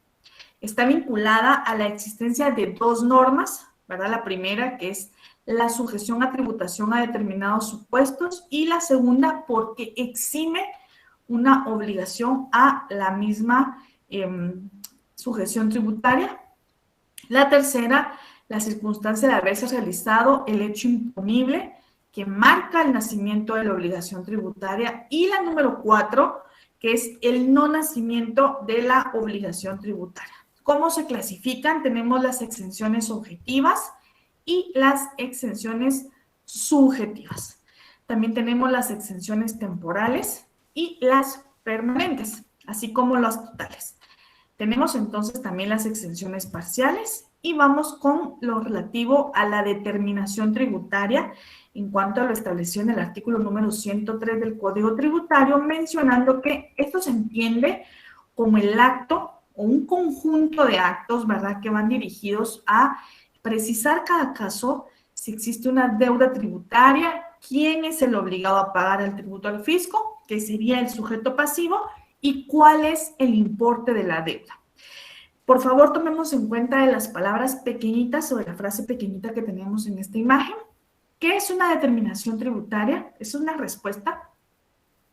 Está vinculada a la existencia de 2 normas, ¿verdad? La primera, que es la sujeción a tributación a determinados supuestos, y la segunda, porque exime una obligación a la misma sujeción tributaria. La tercera, la circunstancia de haberse realizado el hecho imponible que marca el nacimiento de la obligación tributaria, y la número 4, que es el no nacimiento de la obligación tributaria. ¿Cómo se clasifican? Tenemos las exenciones objetivas y las exenciones subjetivas. También tenemos las exenciones temporales y las permanentes, así como las totales. Tenemos entonces también las exenciones parciales y vamos con lo relativo a la determinación tributaria en cuanto a lo establecido en el artículo número 103 del Código Tributario, mencionando que esto se entiende como el acto o un conjunto de actos, ¿verdad?, que van dirigidos a precisar cada caso si existe una deuda tributaria, quién es el obligado a pagar el tributo al fisco, que sería el sujeto pasivo, y cuál es el importe de la deuda. Por favor, tomemos en cuenta de las palabras pequeñitas o de la frase pequeñita que tenemos en esta imagen. ¿Qué es una determinación tributaria? Es una respuesta.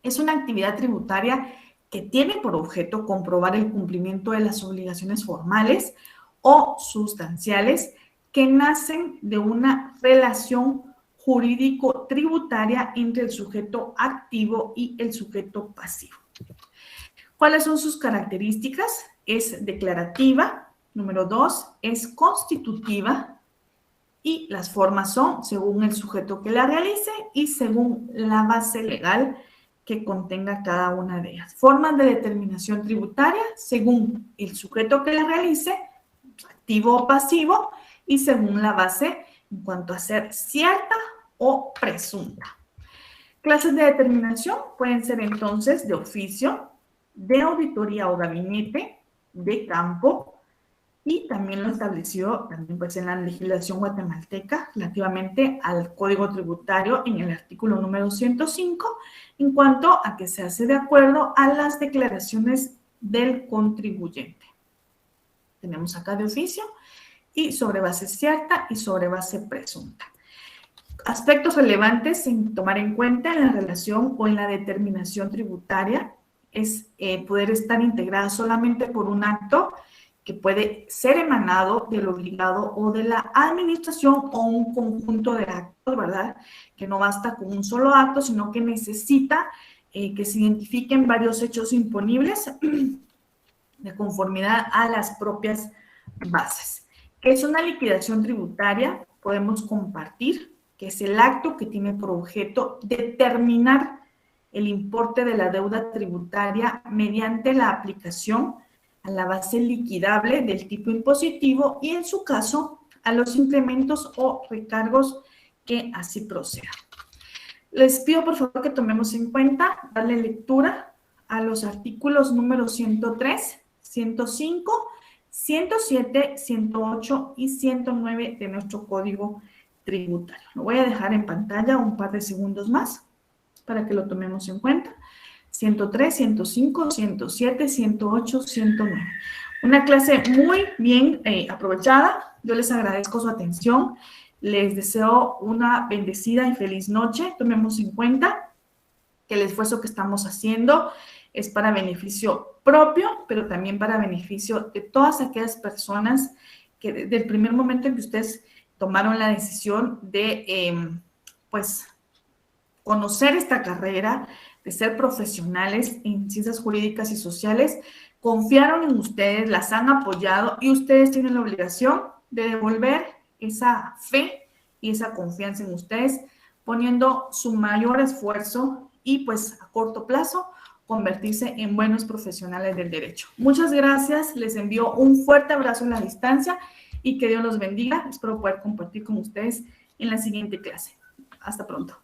Es una actividad tributaria que tiene por objeto comprobar el cumplimiento de las obligaciones formales o sustanciales que nacen de una relación jurídico-tributaria entre el sujeto activo y el sujeto pasivo. ¿Cuáles son sus características? Es declarativa. Número 2, es constitutiva. Y las formas son según el sujeto que la realice y según la base legal que contenga cada una de ellas. Formas de determinación tributaria según el sujeto que la realice, activo o pasivo, y según la base en cuanto a ser cierta o presunta. Clases de determinación pueden ser entonces de oficio, de auditoría o gabinete, de campo, y también lo establecido también pues en la legislación guatemalteca relativamente al Código Tributario en el artículo número 105 en cuanto a que se hace de acuerdo a las declaraciones del contribuyente. Tenemos acá de oficio y sobre base cierta y sobre base presunta. Aspectos relevantes sin tomar en cuenta en la relación o en la determinación tributaria es poder estar integrada solamente por un acto que puede ser emanado del obligado o de la administración o un conjunto de actos, ¿verdad? Que no basta con un solo acto, sino que necesita que se identifiquen varios hechos imponibles de conformidad a las propias bases. ¿Qué es una liquidación tributaria? Podemos compartir que es el acto que tiene por objeto determinar el importe de la deuda tributaria mediante la aplicación a la base liquidable del tipo impositivo y, en su caso, a los incrementos o recargos que así procedan. Les pido, por favor, que tomemos en cuenta, darle lectura a los artículos número 103, 105, 107, 108 y 109 de nuestro Código Tributario. Lo voy a dejar en pantalla un par de segundos más para que lo tomemos en cuenta. 103, 105, 107, 108, 109. Una clase muy bien aprovechada. Yo les agradezco su atención. Les deseo una bendecida y feliz noche. Tomemos en cuenta que el esfuerzo que estamos haciendo es para beneficio propio, pero también para beneficio de todas aquellas personas que desde el primer momento en que ustedes tomaron la decisión de, pues, conocer esta carrera, de ser profesionales en ciencias jurídicas y sociales, confiaron en ustedes, las han apoyado y ustedes tienen la obligación de devolver esa fe y esa confianza en ustedes, poniendo su mayor esfuerzo y, pues, a corto plazo, convertirse en buenos profesionales del derecho. Muchas gracias, les envío un fuerte abrazo en la distancia y que Dios los bendiga. Espero poder compartir con ustedes en la siguiente clase. Hasta pronto.